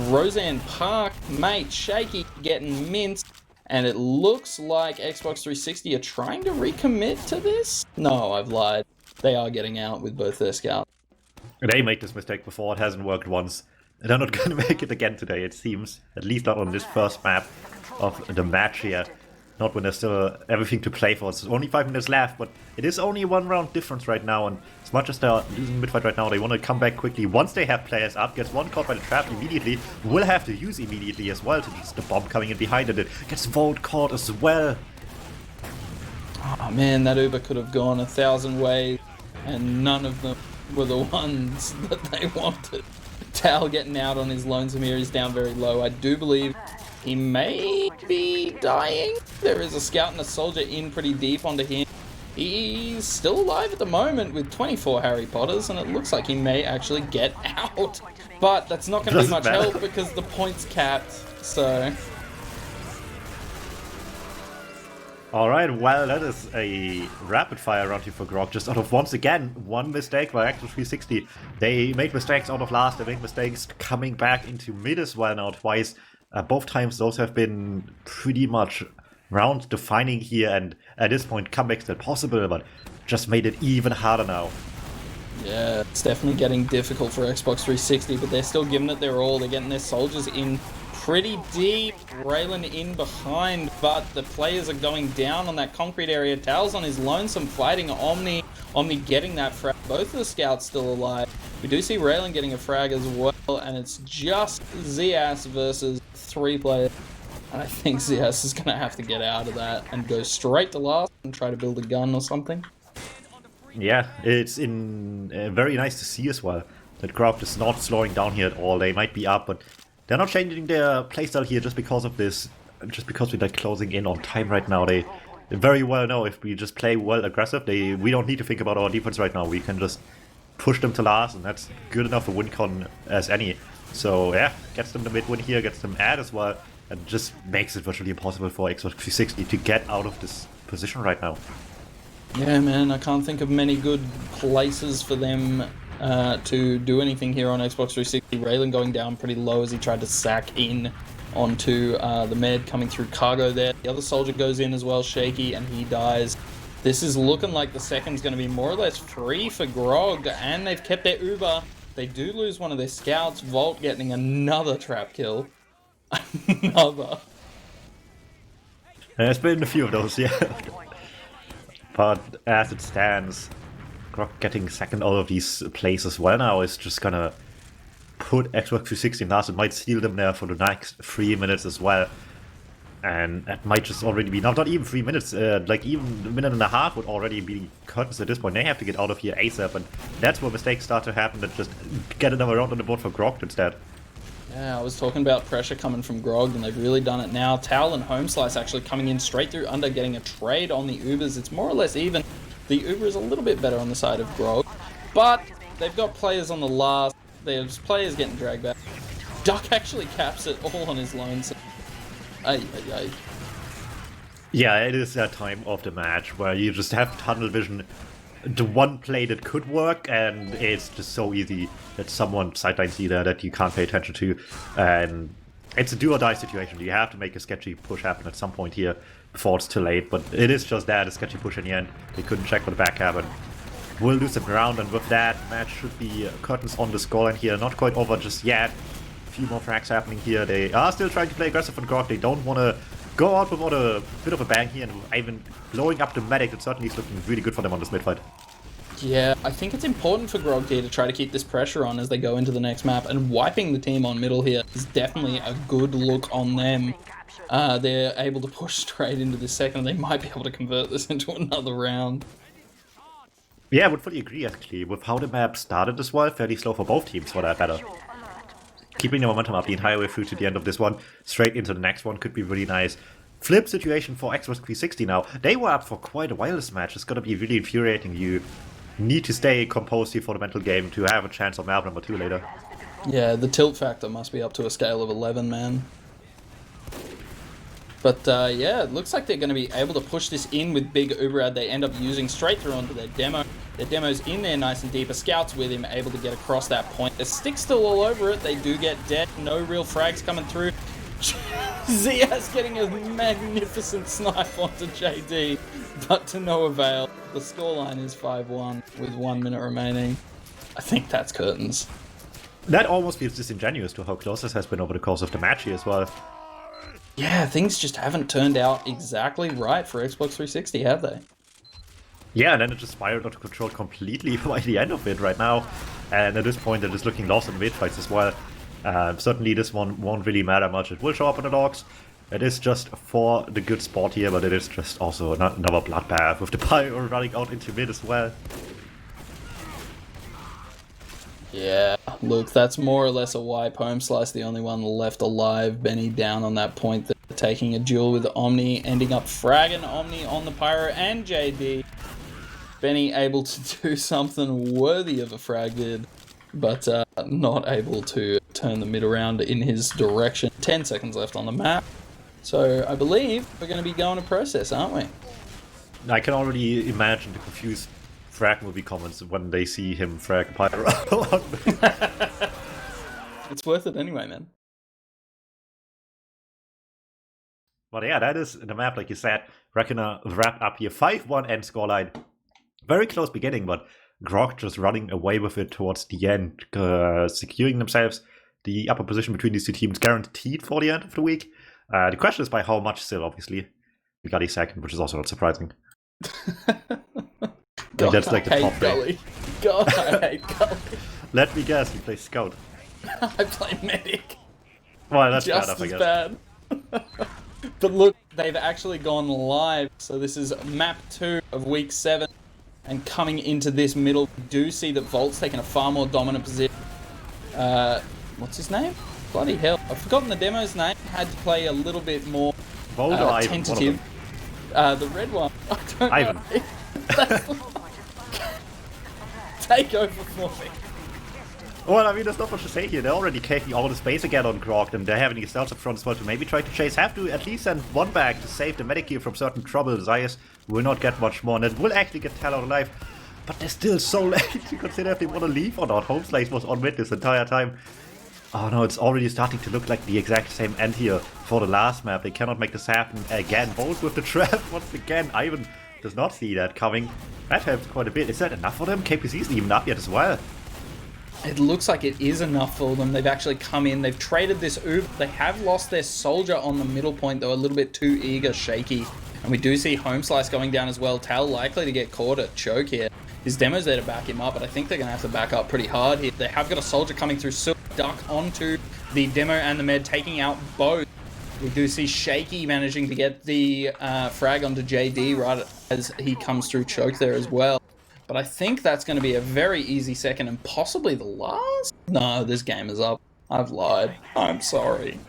Roseanne Park, mate, Shaky getting minced. And it looks like Xbox 360 are trying to recommit to this? No, I've lied. They are getting out with both their scouts. They made this mistake before, it hasn't worked once. And they're not going to make it again today, it seems. At least not on this first map of the match here. Not when there's still everything to play for. It's only 5 minutes left, but it is only a 1 round difference right now. And as much as they're losing mid-fight right now, they want to come back quickly. Once they have players up, gets one caught by the trap immediately. Will have to use immediately as well to use the bomb coming in behind it. It gets Volt caught as well. Oh man, that Uber could have gone 1,000 ways, and none of them were the ones that they wanted. Tal getting out on his lonesome here. He's down very low. I do believe he may be dying. There is a scout and a soldier in pretty deep onto him. He's still alive at the moment with 24 Harry Potters, and it looks like he may actually get out. But that's not going to be much help because the point's capped, so... Alright, well, that is a rapid fire round here for Grogged. Just out of, once again, one mistake by Xbox 360. They made mistakes out of last, they made mistakes coming back into mid as well now twice. Both times those have been pretty much round defining here, and at this point comebacks still possible, but just made it even harder now. Yeah, it's definitely getting difficult for Xbox 360, but they're still giving it their all. They're getting their soldiers in pretty deep. Raylan in behind, but the players are going down on that concrete area. Tal's on his lonesome fighting Omni. Omni getting that frag. Both of the scouts still alive. We do see Raylan getting a frag as well, and it's just Zias versus 3 players. And I think Zias is going to have to get out of that and go straight to last and try to build a gun or something. Yeah, it's very nice to see as well that Grogged is not slowing down here at all. They might be up, but they're not changing their playstyle here just because of this. Just because we're like closing in on time right now. They very well know if we just play well aggressive, we don't need to think about our defense right now. We can just push them to last, and that's good enough for win con as any. So yeah, gets them the mid win here, gets them ad as well, and just makes it virtually impossible for Xbox 360 to get out of this position right now. Yeah, man, I can't think of many good places for them to do anything here on Xbox 360. Raylan going down pretty low as he tried to sack in onto the med coming through cargo there. The other soldier goes in as well, Shaky, and he dies. This is looking like the second's going to be more or less free for Grogged, and they've kept their Uber. They do lose one of their scouts, Volt getting another trap kill. Another. There's been a few of those, yeah. But as it stands, Grogged getting second out of these plays as well now is just gonna put Xbox 360 in last. It might steal them there for the next 3 minutes as well. And that might just already be, not even 3 minutes, like even a minute and a half would already be curtains at this point. They have to get out of here ASAP, and that's where mistakes start to happen, that just get another round on the board for Grogged instead. Yeah, I was talking about pressure coming from Grogged, and they've really done it now. Tal and Homeslice actually coming in straight through under, getting a trade on the Ubers. It's more or less even. The Uber is a little bit better on the side of Grogged, but they've got players on the last. There's players getting dragged back. Duck actually caps it all on his lonesome. Yeah, it is that time of the match where you just have tunnel vision. The one play that could work, and it's just so easy that someone sidelines you there that you can't pay attention to. And it's a do or die situation. You have to make a sketchy push happen at some point here before it's too late. But it is just that, a sketchy push in the end. They couldn't check for the back cab, and we'll lose some ground. And with that, match should be curtains on the scoreline here. Not quite over just yet. A few more frags happening here. They are still trying to play aggressive on Grogged. They don't want to go out without a bit of a bang here, and even blowing up the medic, it certainly is looking really good for them on this mid-fight. Yeah, I think it's important for Grogged here to try to keep this pressure on as they go into the next map, and wiping the team on middle here is definitely a good look on them. They're able to push straight into this second, and they might be able to convert this into another round. Yeah, I would fully agree, actually. With how the map started as well, fairly slow for both teams, for that matter. Keeping the momentum up the entire way through to the end of this one, straight into the next one could be really nice. flip situation for Xbox 360 now. They were up for quite a while this match. It's gonna be really infuriating. You need to stay composed here for the mental game to have a chance on map number 2 later. Yeah, the tilt factor must be up to a scale of 11, man. But yeah, it looks like they're going to be able to push this in with big Uberad. They end up using straight through onto their demo. Their demo's in there nice and deep. A scout's with him, able to get across that point. The stick's still all over it. They do get dead. No real frags coming through. Ziaz getting a magnificent snipe onto JD, but to no avail. The scoreline is 5-1 with 1 minute remaining. I think that's curtains. That almost feels disingenuous to how close this has been over the course of the match here as well. Yeah, things just haven't turned out exactly right for Xbox 360, have they? Yeah, and then it just spiraled out of control completely by the end of it right now. And at this point, they're just looking lost in mid fights as well. Certainly this one won't really matter much. It will show up on the dogs. It is just for the good spot here, but it is just also another bloodbath with the pyro running out into mid as well. Yeah, look, that's more or less a wipe. Home Slice, the only one left alive. Benny down on that point. They're taking a duel with Omni, ending up fragging Omni on the pyro and JD. Benny able to do something worthy of a frag vid, but not able to turn the mid around in his direction. 10 seconds left on the map. So I believe we're going to be going to process, aren't we? I can already imagine the confused frag movie comments when they see him frag pyro. It's worth it anyway, man. But yeah, that is the map, like you said. Reckoner wrap up here. 5-1 end scoreline. Very close beginning, but Grogged just running away with it towards the end, securing themselves the upper position between these two teams, guaranteed for the end of the week. The question is by how much still, obviously. We got a second, which is also not surprising. God, that's like the top Gully. God, I hate Gully. Let me guess, you play Scout. I play Medic. Well, that's Just bad enough, I as guess. bad. But look, they've actually gone live. So this is map 2 of week 7. And coming into this middle, we do see that Volt's taken a far more dominant position. What's his name? Bloody hell. I've forgotten the demo's name. Had to play a little bit more Volt or Ivan? tentative. The red one. I don't Ivan. know. Take over for me. Well, I mean, there's not much to say here. They're already taking all the space again on Grogged, and they're having the stealth up front as well to maybe try to chase. Have to at least send one back to save the medic here from certain trouble. Zayas will not get much more, and it will actually get Tal out alive. But they're still so late to consider if they want to leave or not. Home Slice was on mid this entire time. Oh no, it's already starting to look like the exact same end here for the last map. They cannot make this happen again. Bolt with the trap once again. Ivan does not see that coming. That helps quite a bit. Is that enough for them? KPC isn't even up yet as well. It looks like it is enough for them. They've actually come in. They've traded this Uber. They have lost their soldier on the middle point, though. A little bit too eager, shaky. And we do see Home Slice going down as well. Tal likely to get caught at choke here. His demo's there to back him up, but I think they're going to have to back up pretty hard here. They have got a soldier coming through. Duck onto the demo and the med, taking out both. We do see Shaky managing to get the frag onto JD right as he comes through choke there as well. But I think that's going to be a very easy second and possibly the last? No, this game is up. I've lied. I'm sorry.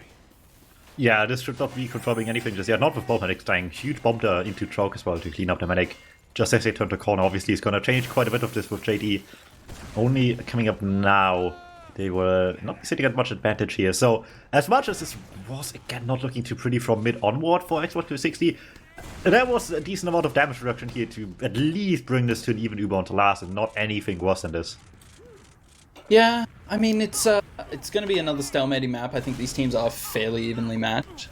Yeah, this should not be confirming anything just yet. Not with both medics dying. Huge bomber into choke as well to clean up the medic. Just as they turn the corner, obviously, it's going to change quite a bit of this with JD. Only coming up now. They were not sitting at much advantage here. So, as much as this was, again, not looking too pretty from mid onward for Xbox 360, there was a decent amount of damage reduction here to at least bring this to an even Uber on to last, and not anything worse than this. Yeah, I mean, it's going to be another stalemating map. I think these teams are fairly evenly matched,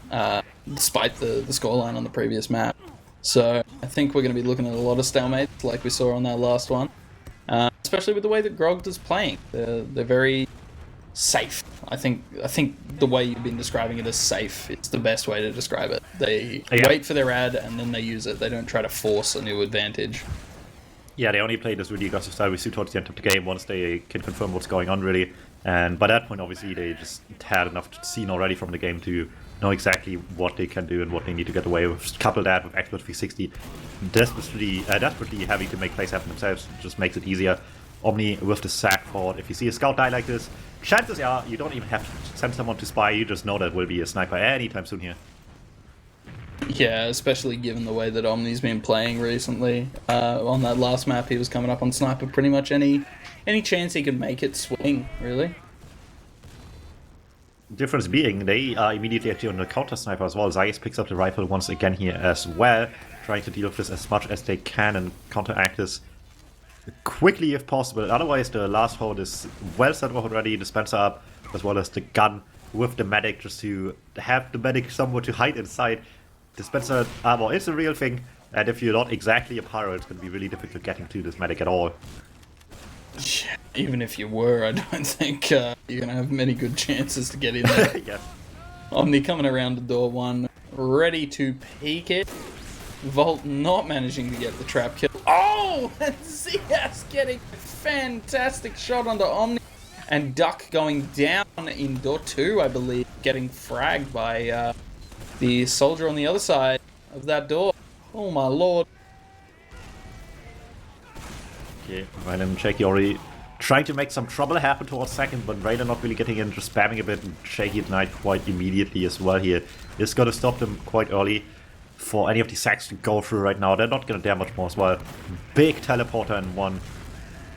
despite the scoreline on the previous map. So, I think we're going to be looking at a lot of stalemates, like we saw on that last one. Especially with the way that Grogged is playing. They're very safe. I think the way you've been describing it as safe, it's the best way to describe it. They wait for their ad and then they use it. They don't try to force a new advantage. Yeah, they only play this really aggressive style we see towards the end of the game once they can confirm what's going on, really. And by that point, obviously, they just had enough seen already from the game to know exactly what they can do and what they need to get away with. Couple that with Xbox 360 desperately having to make plays happen themselves just makes it easier. Omni with the sack forward. If you see a scout die like this, chances are you don't even have to send someone to spy. You just know that will be a sniper anytime soon here. Yeah, especially given the way that Omni's been playing recently. On that last map, he was coming up on Sniper pretty much any chance he could make it swing, really. Difference being, they are immediately actually on the counter sniper as well. Zayas picks up the rifle once again here as well, trying to deal with this as much as they can and counteract this quickly if possible. Otherwise, the last hold is well set up already. Dispenser up, as well as the gun with the medic, just to have the medic somewhere to hide inside. Dispenser armor is a real thing, and if you're not exactly a pyro, it's going to be really difficult getting to this medic at all. Yeah, even if you were, I don't think you're going to have many good chances to get in there. Yeah. Omni coming around to door one, ready to peek it. Volt not managing to get the trap kill. Oh! And Zias getting a fantastic shot onto Omni. And Duck going down in door two, I believe, getting fragged by the soldier on the other side of that door. Oh my lord. Okay, Raylan and Shaky already trying to make some trouble happen towards second, but Raylan not really getting in, just spamming a bit, and Shaky denied quite immediately as well here. It's gonna stop them quite early for any of these sacks to go through right now. They're not gonna dare much more as well. Big teleporter in one.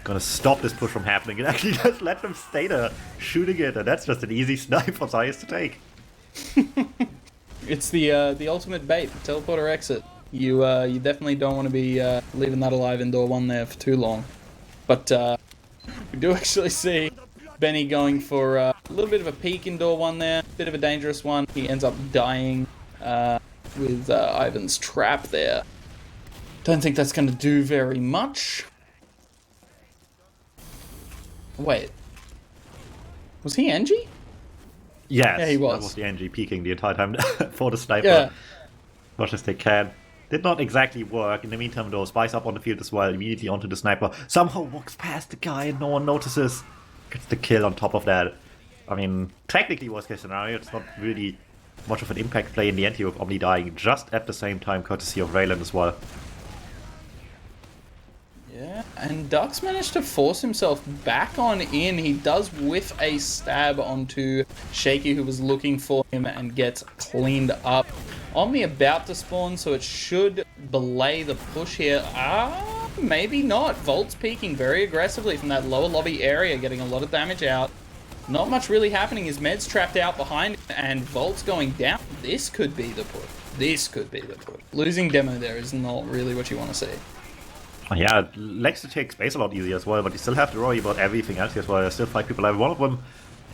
Gonna stop this push from happening and actually just let them stay there shooting it, and that's just an easy snipe for Zayas to take. It's the ultimate bait, teleporter exit. You definitely don't want to be leaving that alive in door one there for too long. But we do actually see Benny going for a little bit of a peek in door one there, bit of a dangerous one. He ends up dying with Ivan's trap there. Don't think that's going to do very much. Wait, was he NG? Yes, yeah, he was. That was the NG peeking the entire time for the sniper. Yeah. Much as they can. Did not exactly work. In the meantime, though, Spice up on the field as well, immediately onto the sniper. Somehow walks past the guy and no one notices. Gets the kill on top of that. I mean, technically worst case scenario, it's not really much of an impact play in the end here with Omni dying just at the same time, courtesy of Raylan as well. Yeah, and Duck's managed to force himself back on in. He does whiff a stab onto Shaky, who was looking for him, and gets cleaned up. Omni about to spawn, so it should belay the push here. Maybe not. Volt's peeking very aggressively from that lower lobby area, getting a lot of damage out. Not much really happening. His med's trapped out behind him, and Volt's going down. This could be the push. This could be the push. Losing Demo there is not really what you want to see. Yeah, it likes to take space a lot easier as well, but you still have to worry about everything else here as well. There's still 5 people alive. One of them,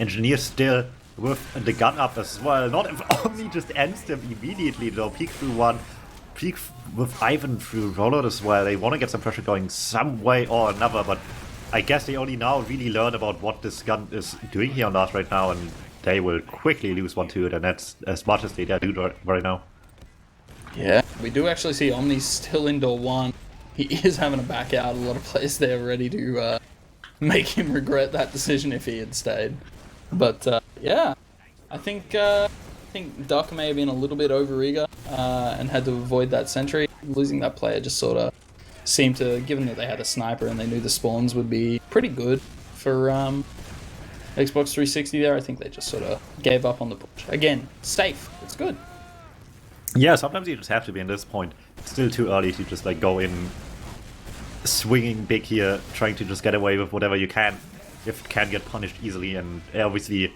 Engineer, still with the gun up as well. Not if Omni just ends them immediately though. Peek through one, peek with Ivan through Roller as well. They want to get some pressure going some way or another, but I guess they only now really learn about what this gun is doing here on us right now, and they will quickly lose one to it, and that's as much as they dare do right now. Yeah, we do actually see Omni still in door one. He is having to back out. A lot of players there ready to make him regret that decision if he had stayed. But yeah, I think Duck may have been a little bit overeager and had to avoid that sentry. Losing that player just sort of seemed to, given that they had a sniper and they knew the spawns would be pretty good for Xbox 360 there, I think they just sort of gave up on the push. Again, safe. It's good. Yeah, sometimes you just have to be in this point. It's still too early to just like go in swinging big here, trying to just get away with whatever you can, if you can get punished easily. And obviously,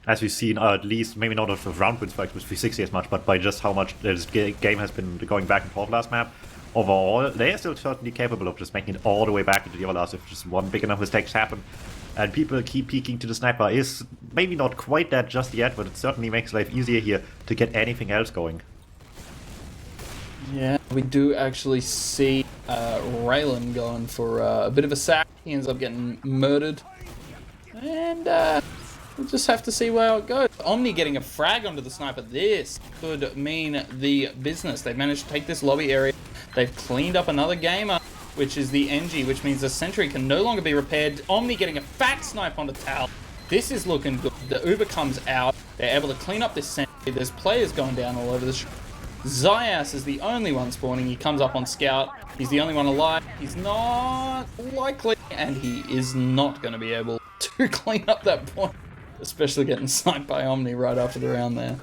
as we've seen, at least maybe not of round wins fight with 360 as much, but by just how much this game has been going back and forth last map, overall, they are still certainly capable of just making it all the way back into the Everlast if just one big enough mistakes happen. And people keep peeking to the sniper is maybe not quite that just yet, but it certainly makes life easier here to get anything else going. Yeah, we do actually see Raylan going for a bit of a sack. He ends up getting murdered. And we'll just have to see where it goes. Omni getting a frag onto the sniper. This could mean the business. They've managed to take this lobby area. They've cleaned up another gamer, which is the NG, which means the sentry can no longer be repaired. Omni getting a fat snipe on the Tal. This is looking good. The Uber comes out. They're able to clean up this sentry. There's players going down all over the street. Zayas is the only one spawning. He comes up on scout. He's the only one alive. He's not likely, and he is not going to be able to clean up that point, especially getting sniped by Omni right after the round there.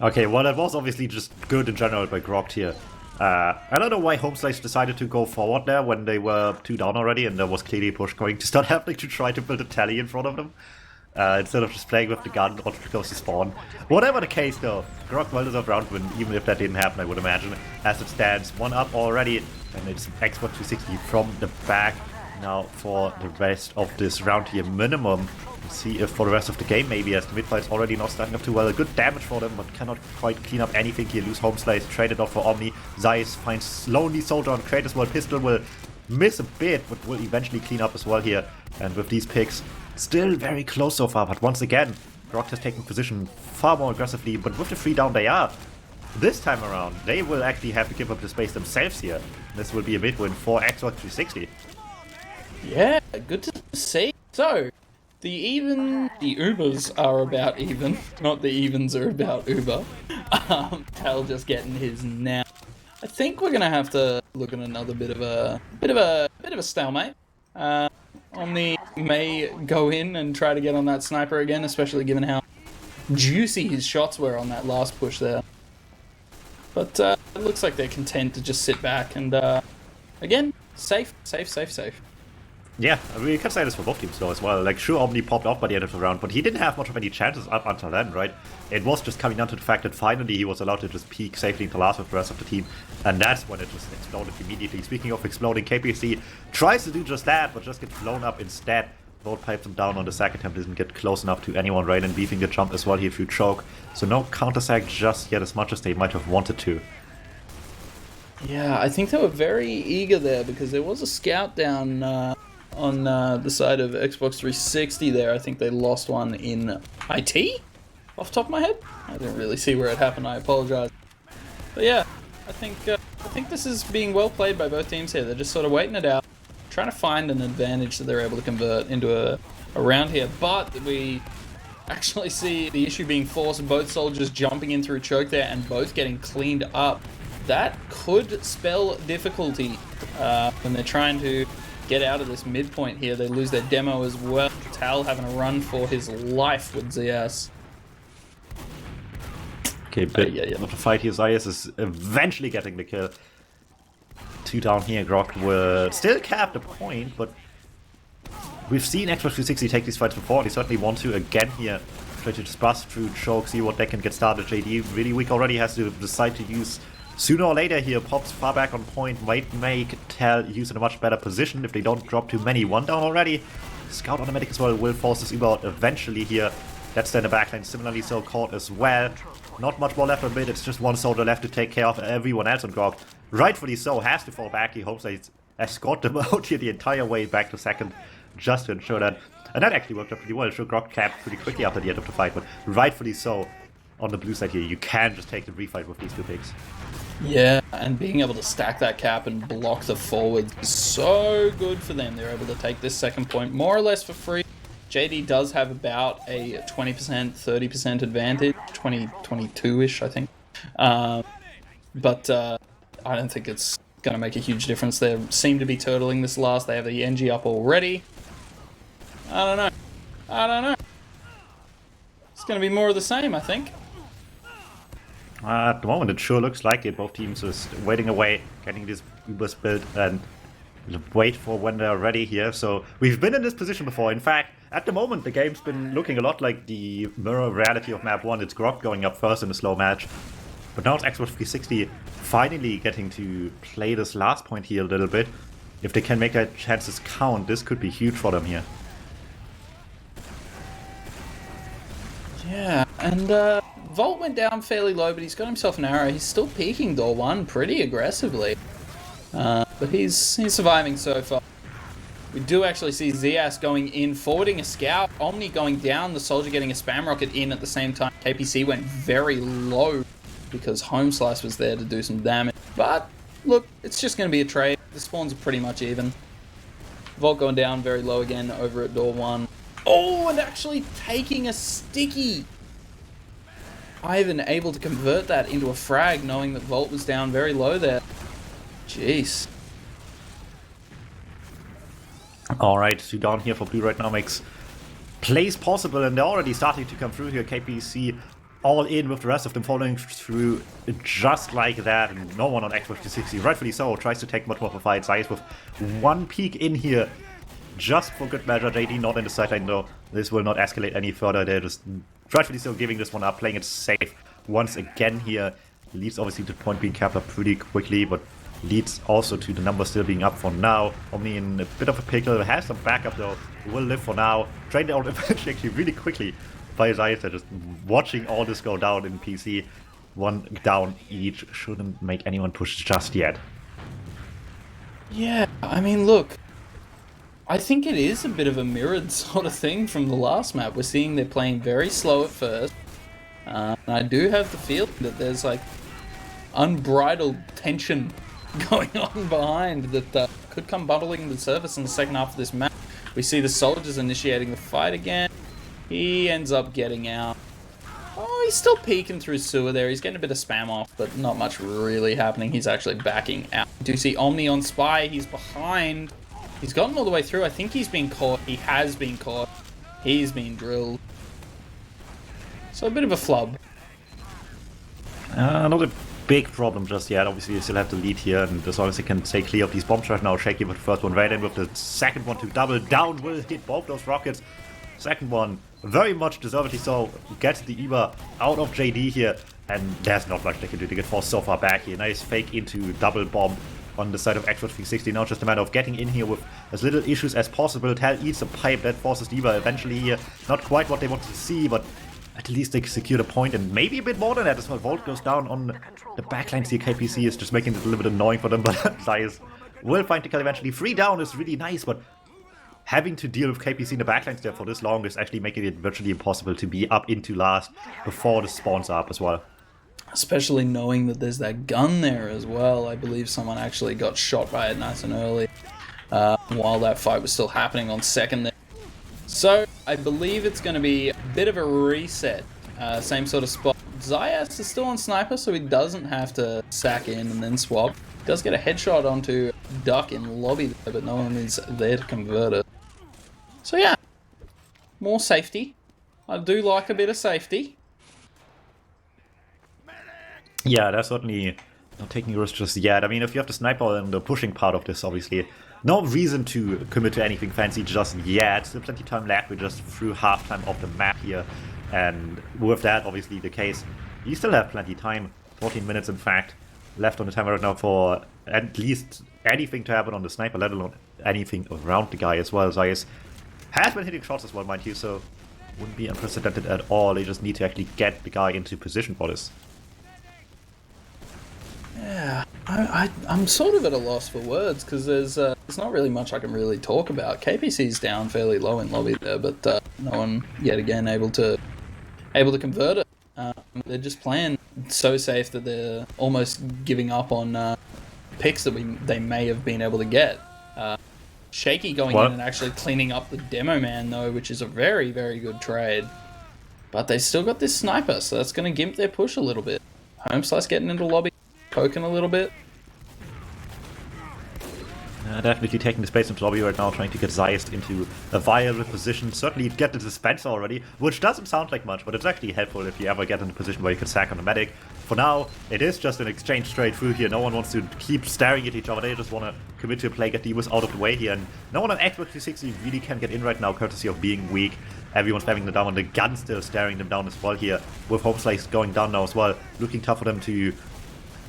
Okay, well, that was obviously just good in general by Grogged here. I don't know why Homeslice decided to go forward there when they were 2 down already, and there was clearly a push going to start happening to try to build a tally in front of them. Instead of just playing with the gun or too close to spawn. Whatever the case though, Grogged well deserved round win, even if that didn't happen, I would imagine. As it stands, 1 up already, and it's Xbox 360 from the back now for the rest of this round here minimum. We'll see if for the rest of the game maybe, as the mid fight's already not starting off too well. Good damage for them, but cannot quite clean up anything here. Lose Homeslice, traded off for Omni. Zeiss finds Lonely Soldier on Kratos while Pistol will miss a bit, but will eventually clean up as well here. And with these picks, still very close so far, but once again, Grogged has taken position far more aggressively, but with the 3 down they are. This time around, they will actually have to give up the space themselves here. This will be a mid-win for Xbox 360. Yeah, good to see. So, the Ubers are about even, not the evens are about Uber. Tal just getting his now. I think we're gonna have to look at another bit of a stalemate. Omni may go in and try to get on that sniper again, especially given how juicy his shots were on that last push there. But it looks like they're content to just sit back and, again, safe. Yeah, I mean, you can say this for both teams though as well. Like, sure, Omni popped off by the end of the round, but he didn't have much of any chances up until then, right? It was just coming down to the fact that finally he was allowed to just peek safely into last with the rest of the team, and that's when it just exploded immediately. Speaking of exploding, KPC tries to do just that, but just gets blown up instead. Volt pipes him down on the sack attempt, doesn't get close enough to anyone. Raylan beefing the jump as well here through choke, so no counter sack just yet as much as they might have wanted to. Yeah, I think they were very eager there because there was a scout down on the side of Xbox 360 there. I think they lost one in IT, off the top of my head. I didn't really see where it happened, I apologize. But yeah, I think this is being well played by both teams here. They're just sort of waiting it out, trying to find an advantage that they're able to convert into a round here. But we actually see the issue being forced, both soldiers jumping in through choke there and both getting cleaned up. That could spell difficulty when they're trying to get out of this midpoint here. They lose their demo as well. Tal having a run for his life with ZS. Okay, but of the fight here, Zeiss is eventually getting the kill. 2 down here, Grogged will still cap the point, but we've seen Xbox 360 take these fights before. They certainly want to again here. Try to just bust through choke, see what they can get started. JD really weak already, has to decide to use sooner or later here. Pops far back on point, might make Tal use in a much better position if they don't drop too many. 1 down already. Scout automatic as well will force this Uber out eventually here. That's then the backline similarly so caught as well. Not much more left on mid, it's just 1 soldier left to take care of everyone else on Grogged. Rightfully so, has to fall back. He hopes they escort them out here the entire way back to second, just to ensure that. And that actually worked out pretty well. Sure, Grogged capped pretty quickly after the end of the fight, but rightfully so. On the blue side here, you can just take the refight with these 2 picks. Yeah, and being able to stack that cap and block the forwards is so good for them. They're able to take this second point more or less for free. JD does have about a 20%, 30% advantage, 22-ish, I think. But I don't think it's going to make a huge difference. They seem to be turtling this last. They have the NG up already. I don't know. It's going to be more of the same, I think. At the moment, it sure looks like it. Both teams just waiting away, getting these Ubers built, and wait for when they're ready here. So we've been in this position before. In fact, at the moment, the game's been looking a lot like the mirror reality of map 1. It's Grogged going up first in a slow match. But now it's Xbox 360 finally getting to play this last point here a little bit. If they can make their chances count, this could be huge for them here. Yeah, and Volt went down fairly low, but he's got himself an arrow. He's still peeking door 1 pretty aggressively. But he's surviving so far. We do actually see Zias going in, forwarding a scout. Omni going down, the soldier getting a spam rocket in at the same time. KPC went very low because Homeslice was there to do some damage. But, look, it's just going to be a trade. The spawns are pretty much even. Volt going down very low again over at door 1. Oh, and actually taking a sticky. Ivan able to convert that into a frag, knowing that Volt was down very low there. Jeez. Alright, 2 down here for blue right now makes plays possible, and they're already starting to come through here. KPC all in with the rest of them following through just like that. And no one on Xbox 360, rightfully so, tries to take much more of a fight. Zeiss with one peek in here, just for good measure. JD not in the sideline though. This will not escalate any further. They're just rightfully so giving this one up, playing it safe once again here. Leads obviously to the point being capped up pretty quickly, but leads also to the number still being up for now. Omni in a bit of a pickle, has some backup though, will live for now. Trained out eventually actually really quickly by Zeiss, just watching all this go down in PC. One down each, shouldn't make anyone push just yet. Yeah, I mean, look, I think it is a bit of a mirrored sort of thing from the last map. We're seeing they're playing very slow at first. And I do have the feeling that there's like unbridled tension going on behind that could come bubbling to the surface in the second half of this match. We see the soldiers initiating the fight again. He ends up getting out. Oh, he's still peeking through sewer there. He's getting a bit of spam off, but not much really happening. He's actually backing out. We do see Omni on Spy. He's behind. He's gotten all the way through. I think he's been caught. He has been caught. He's been drilled. So a bit of a flub. Not a big problem just yet. Obviously, you still have the lead here, and as long as they can stay clear of these bombs right now, Shaky with the first one right in, with the second one to double down, will hit both those rockets. Second one, very much deservedly so, gets the EVA out of JD here, and there's not much they can do to get forced so far back here. Nice fake into double bomb on the side of Xbox 360. Now just a matter of getting in here with as little issues as possible. Tal eats a pipe that forces the EVA eventually here. Not quite what they want to see, but at least they secure the point, and maybe a bit more than that as well. Volt goes down on the backlines here. KPC is just making it a little bit annoying for them, but Zeiss will find the kill eventually. 3 down is really nice, but having to deal with KPC in the backlines there for this long is actually making it virtually impossible to be up into last before the spawns are up as well. Especially knowing that there's that gun there as well. I believe someone actually got shot by it nice and early while that fight was still happening on second there. So I believe it's going to be a bit of a reset. Same sort of spot. Zeiss is still on sniper, so he doesn't have to sack in and then swap. He does get a headshot onto Duck in lobby there, but no one is there to convert it. So yeah, more safety. I do like a bit of safety. Yeah, that's certainly not taking risks just yet. I mean, if you have the sniper and the pushing part of this, obviously, no reason to commit to anything fancy just yet. Still plenty of time left. We're just through halftime of the map here. And with that, obviously, the case, you still have plenty of time. 14 minutes, in fact, left on the timer right now for at least anything to happen on the sniper, let alone anything around the guy as well. Zeiss has been hitting shots as well, mind you, so wouldn't be unprecedented at all. They just need to actually get the guy into position for this. Yeah, I'm sort of at a loss for words because there's not really much I can really talk about. KPC's down fairly low in lobby there, but no one yet again able to convert it. They're just playing so safe that they're almost giving up on picks that they may have been able to get. Shaky going in and actually cleaning up the demo man though, which is a very, very good trade. But they still got this sniper, so that's going to gimp their push a little bit. Homeslice getting into lobby, poking a little bit. Definitely taking the space into lobby right now, trying to get Zeiss into a viable position. Certainly get the dispenser already, which doesn't sound like much, but it's actually helpful if you ever get in a position where you can sack on the medic. For now, it is just an exchange straight through here. No one wants to keep staring at each other. They just want to commit to a play, get the Ewas out of the way here. And no one on Xbox 360 really can get in right now, courtesy of being weak. Everyone's having them down, and the gun still staring them down as well here, with Homeslice going down now as well. Looking tough for them to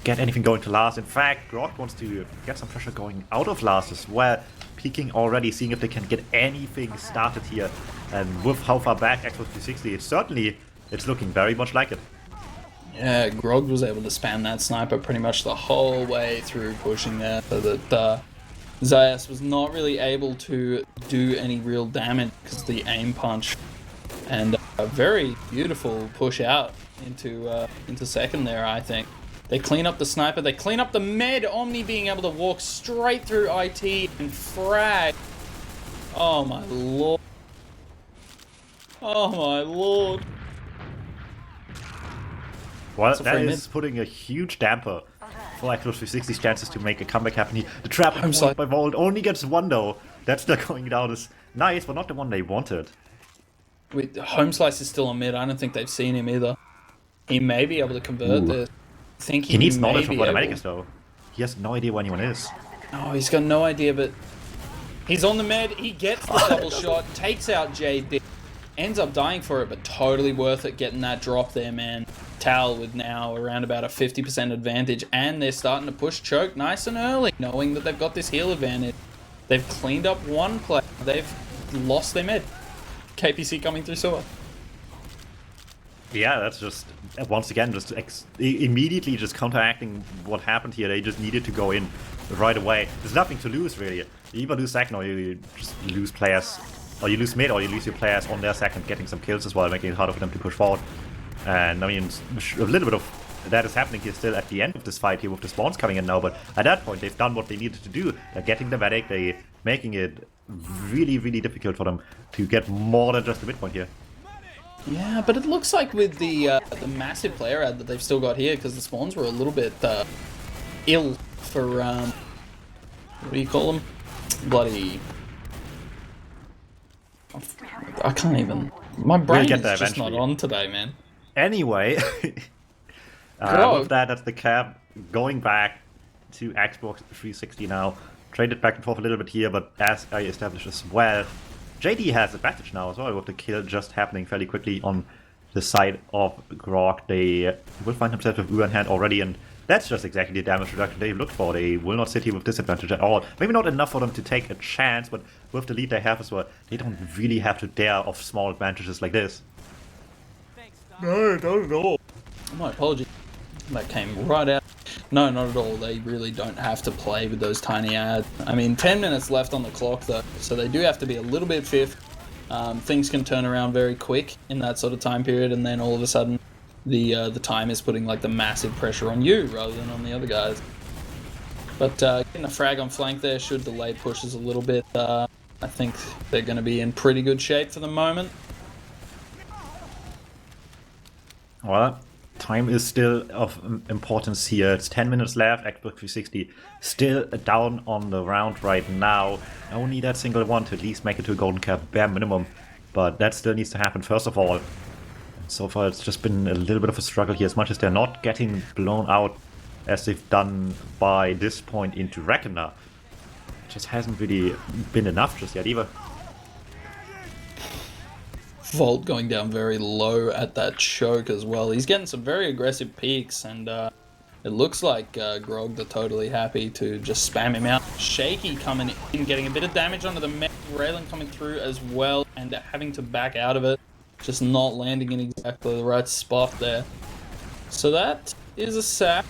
get anything going to last. In fact, Grogged wants to get some pressure going out of last as well. Peeking already, seeing if they can get anything started here. And with how far back Xbox 360, it's looking very much like it. Yeah, Grogged was able to spam that sniper pretty much the whole way through pushing there, so that Zeiss was not really able to do any real damage because of the aim punch. And a very beautiful push out into second there, I think. They clean up the sniper, they clean up the med, Omni being able to walk straight through IT and frag. Oh my lord. Oh my lord. Well, that is putting a huge damper for Xbox 360's chances to make a comeback happen here. The trap by Volt only gets one though. That's still going down is nice, but not the one they wanted. Homeslice is still on mid. I don't think they've seen him either. He may be able to convert this. Thinking He needs may knowledge of be where the able- medic is, though. He has no idea where anyone is. Oh, he's got no idea, but he's on the med. He gets the double shot, takes out JD, ends up dying for it, but totally worth it getting that drop there, man. Tal with now around about a 50% advantage, and they're starting to push choke nice and early, knowing that they've got this heal advantage. They've cleaned up one play. They've lost their med. KPC coming through sewer. Yeah, that's just, once again, just immediately just counteracting what happened here. They just needed to go in right away. There's nothing to lose, really. You either lose second, or you just lose players, or you lose mid, or you lose your players on their second, getting some kills as well, making it harder for them to push forward. And I mean, a little bit of that is happening here still at the end of this fight here with the spawns coming in now, but at that point they've done what they needed to do. They're getting the medic, they're making it really, really difficult for them to get more than just a midpoint here. Yeah, but it looks like with the massive player ad that they've still got here, because the spawns were a little bit ill for, what do you call them? Bloody... I can't even... My brain is just not on today, man. Anyway, with that's the cap. Going back to Xbox 360 now. Traded back and forth a little bit here, but as I established as well, JD has advantage now as well with the kill just happening fairly quickly on the side of Grogged. They will find themselves with Uber in hand already, and that's just exactly the damage reduction they looked for. They will not sit here with disadvantage at all. Maybe not enough for them to take a chance, but with the lead they have as well, they don't really have to dare off small advantages like this. No, not at all. My apologies. That came right out. No, not at all. They really don't have to play with those tiny ads. I mean, 10 minutes left on the clock, though, so they do have to be a little bit fifth. Things can turn around very quick in that sort of time period, and then all of a sudden, the time is putting like the massive pressure on you rather than on the other guys. But getting a frag on flank there should delay pushes a little bit. I think they're going to be in pretty good shape for the moment. Well, time is still of importance here. It's 10 minutes left. Xbox 360 still down on the round right now. Only that single one to at least make it to a golden cap, bare minimum. But that still needs to happen first of all. So far it's just been a little bit of a struggle here, as much as they're not getting blown out as they've done by this point into Reckoner. It just hasn't really been enough just yet either. Volt going down very low at that choke as well. He's getting some very aggressive peaks, and it looks like Grogged are totally happy to just spam him out. Shaky coming in, getting a bit of damage onto the mech. Raylan coming through as well, and having to back out of it. Just not landing in exactly the right spot there. So that is a sack,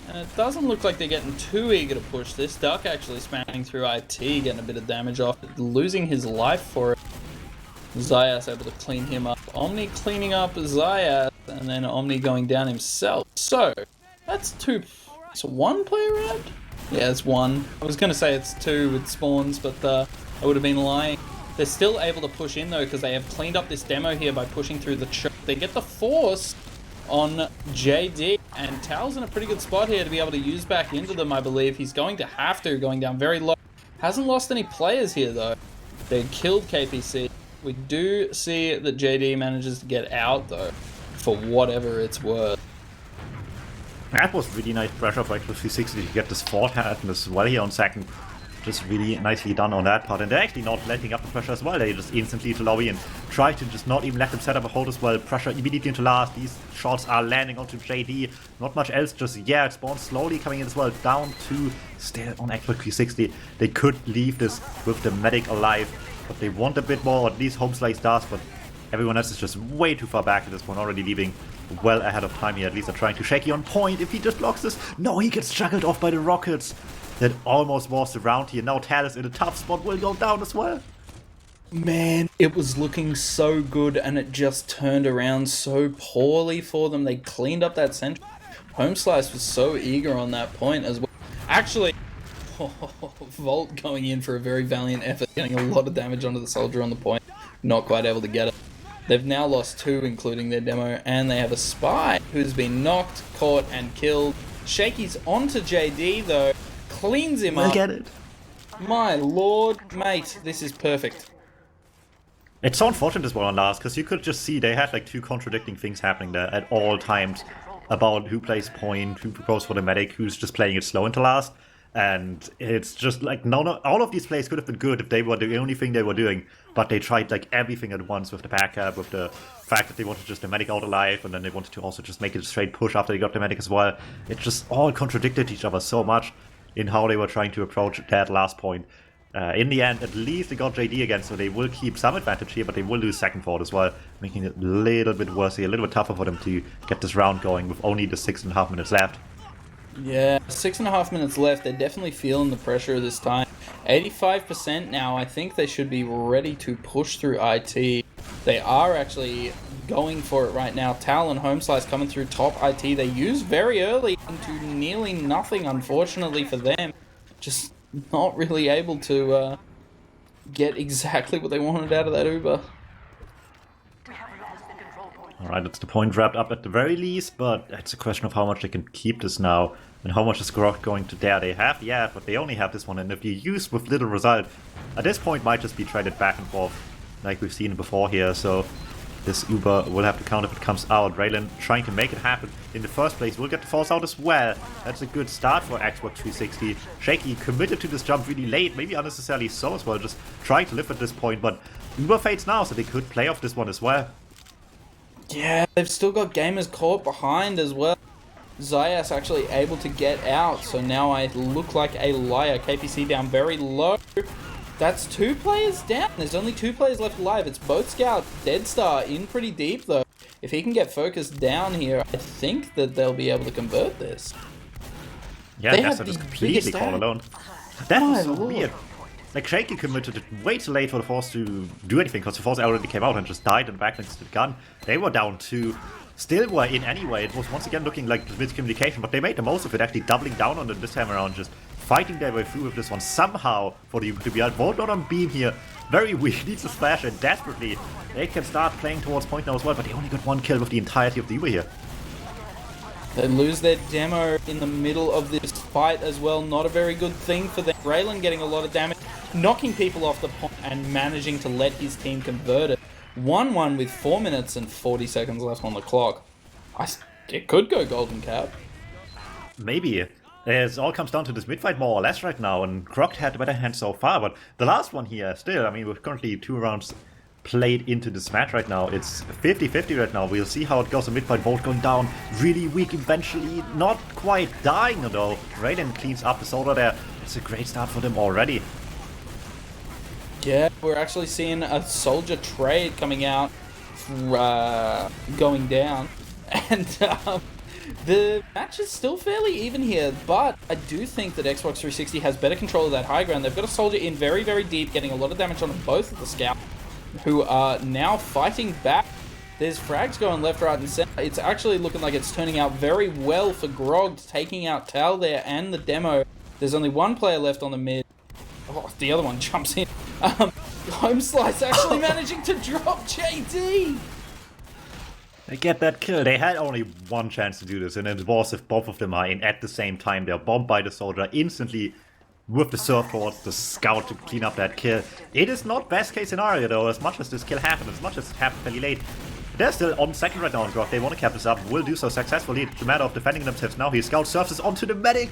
and it doesn't look like they're getting too eager to push this. Duck actually spamming through IT, getting a bit of damage off, losing his life for it. Zayas able to clean him up. Omni cleaning up Zayas, and then Omni going down himself. So, that's two. It's one player round? Yeah, it's one. I was going to say it's two with spawns, but I would have been lying. They're still able to push in though, because they have cleaned up this demo here by pushing through the choke. They get the force on JD, and Tal's in a pretty good spot here to be able to use back into them, I believe. He's going to have to, going down very low. Hasn't lost any players here though. They killed KPC. We do see that JD manages to get out though, for whatever it's worth. That was really nice pressure for Xbox 360 to get this fourth hat as well here on second. Just really nicely done on that part, and they're actually not letting up the pressure as well. They just instantly to lobby and try to just not even let them set up a hold as well. Pressure immediately into last. These shots are landing onto JD. Not much else just yet. Spawn slowly coming in as well. Down to still on Xbox 360. They could leave this with the medic alive, but they want a bit more, or at least Home Slice does, but everyone else is just way too far back at this point, already leaving well ahead of time here. At least they're trying to Shaky on point. If he just blocks this, no, he gets juggled off by the rockets. That almost was the round here. Now Tal is in a tough spot, will go down as well. Man, it was looking so good, and it just turned around so poorly for them. They cleaned up that center. Home Slice was so eager on that point as well. Actually, Volt going in for a very valiant effort, getting a lot of damage onto the soldier on the point. Not quite able to get it. They've now lost two, including their demo, and they have a spy who's been knocked, caught, and killed. Shaky's onto JD though. Cleans him up. Get it. My lord, mate, this is perfect. It's so unfortunate as well on last, because you could just see they had like two contradicting things happening there at all times about who plays point, who goes for the medic, who's just playing it slow into last. And it's just like all of these plays could have been good if they were the only thing they were doing, but they tried like everything at once with the backup, with the fact that they wanted just the medic out alive, and then they wanted to also just make it a straight push after they got the medic as well. It just all contradicted each other so much in how they were trying to approach that last point. In the end, at least they got JD again, so they will keep some advantage here, but they will lose second fort as well, making it a little bit worse here, a little bit tougher for them to get this round going with only the 6.5 minutes left. Yeah, 6.5 minutes left. They're definitely feeling the pressure this time. 85% now. I think they should be ready to push through IT. They are actually going for it right now. Tal and Homeslice coming through top IT. They use very early into nearly nothing, unfortunately for them. Just not really able to get exactly what they wanted out of that Uber. Alright, that's the point wrapped up at the very least, but it's a question of how much they can keep this now, and how much is Grogged going to dare. They have the ad, but they only have this one, and if you use with little result, at this point might just be traded back and forth, like we've seen before here, so this Uber will have to count if it comes out. Raylan trying to make it happen in the first place will get the force out as well. That's a good start for Xbox 360. Shaky committed to this jump really late, maybe unnecessarily so as well, just trying to live at this point, but Uber fades now, so they could play off this one as well. Yeah, they've still got gamers caught behind as well. Zayas actually able to get out, so now I look like a liar. KPC down very low. That's 2 players down. There's only 2 players left alive. It's both Scout. Deadstar in pretty deep though. If he can get focused down here, I think that they'll be able to convert this. Yeah, Deadstar just completely caught alone. That was so weird. Like, Shaky committed it way too late for the Force to do anything, because the Force already came out and just died and back next to the gun. They were down 2. Still were in anyway. It was once again looking like miscommunication, but they made the most of it, actually doubling down on it this time around, just fighting their way through with this one somehow for the Uber to be out. Both not on beam here. Very weak, needs to splash it desperately. They can start playing towards point now as well, but they only got 1 kill with the entirety of the Uber here. They lose their demo in the middle of this fight as well. Not a very good thing for them. Raylan getting a lot of damage, knocking people off the point and managing to let his team convert it. 1-1 with 4 minutes and 40 seconds left on the clock. It could go golden cap. Maybe. It all comes down to this mid-fight more or less right now, and Grogged had the better hand so far, but the last one here, still, I mean, we've currently 2 rounds played into this match right now. It's 50-50 right now. We'll see how it goes. The mid-fight Volt going down, really weak eventually, not quite dying though. Raiden cleans up the soda there. It's a great start for them already. Yeah, we're actually seeing a soldier trade coming out, going down, and the match is still fairly even here, but I do think that Xbox 360 has better control of that high ground. They've got a soldier in very, very deep, getting a lot of damage on both of the scouts, who are now fighting back. There's frags going left, right, and center. It's actually looking like it's turning out very well for Grogged, taking out Tal there and the demo. There's only 1 player left on the mid. Oh, the other one jumps in. Homeslice actually managing to drop JD. They get that kill. They had only 1 chance to do this, and it was if both of them are in at the same time. They're bombed by the soldier instantly with the surfboard, the scout to clean up that kill. It is not best case scenario though, as much as this kill happened, as much as it happened fairly late. They're still on second right now on Grogged. They want to cap this up, will do so successfully. It's a matter of defending themselves now. He scout surfaces onto the medic.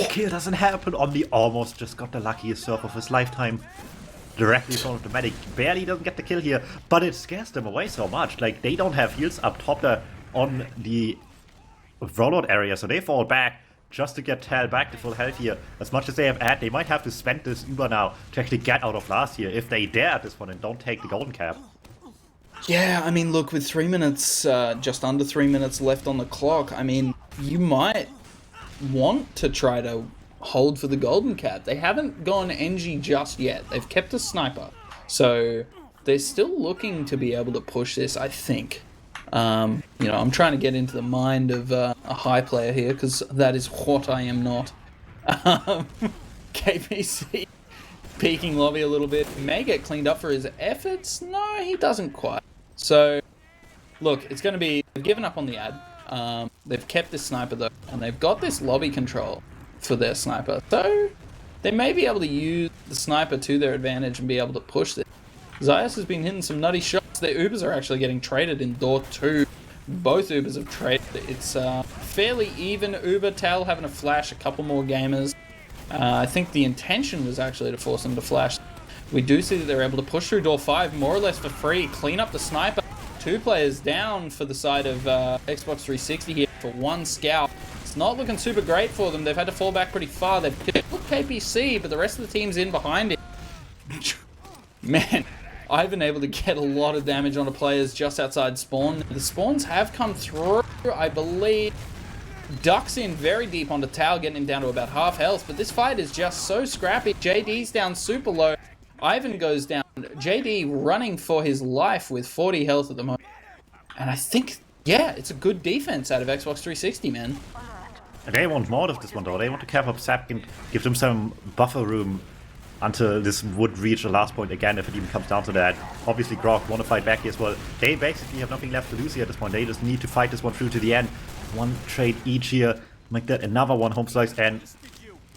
The kill doesn't happen. Omni almost just got the luckiest surf of his lifetime. Directly in front of the medic. Barely doesn't get the kill here, but it scares them away so much. Like, they don't have heals up top there on the rollout area, so they fall back just to get Tal back to full health here. As much as they have had, they might have to spend this Uber now to actually get out of last here if they dare at this one and don't take the golden cap. Yeah, I mean, look, with 3 minutes, just under 3 minutes left on the clock, I mean, you might want to try to hold for the golden cap. They haven't gone NG just yet. They've kept a sniper. So they're still looking to be able to push this, I think. You know, I'm trying to get into the mind of a high player here, because that is what I am not. KPC peeking lobby a little bit. May get cleaned up for his efforts. No, he doesn't quite. So, look, it's going to be... They've given up on the ad. They've kept this sniper, though, and they've got this lobby control for their sniper. So, they may be able to use the sniper to their advantage and be able to push this. Zayas has been hitting some nutty shots. Their Ubers are actually getting traded in door 2. Both Ubers have traded. It's fairly even. Uber, Tal having a flash, a couple more gamers. I think the intention was actually to force them to flash. We do see that they're able to push through door 5 more or less for free, clean up the sniper. 2 players down for the side of Xbox 360 here for 1 scout. It's not looking super great for them. They've had to fall back pretty far. They've killed KPC, but the rest of the team's in behind it. Man, I've been able to get a lot of damage onto players just outside spawn. The spawns have come through, I believe. Ducks in very deep onto Tao, getting him down to about half health, but this fight is just so scrappy. JD's down super low. Ivan goes down. JD running for his life with 40 health at the moment. And I think, yeah, it's a good defense out of Xbox 360, man. They want more of this one though. They want to cap up Zap and give them some buffer room until this would reach the last point again, if it even comes down to that. Obviously Grogged want to fight back here as well. They basically have nothing left to lose here at this point. They just need to fight this one through to the end. 1 trade each here. Make that another 1 home slice and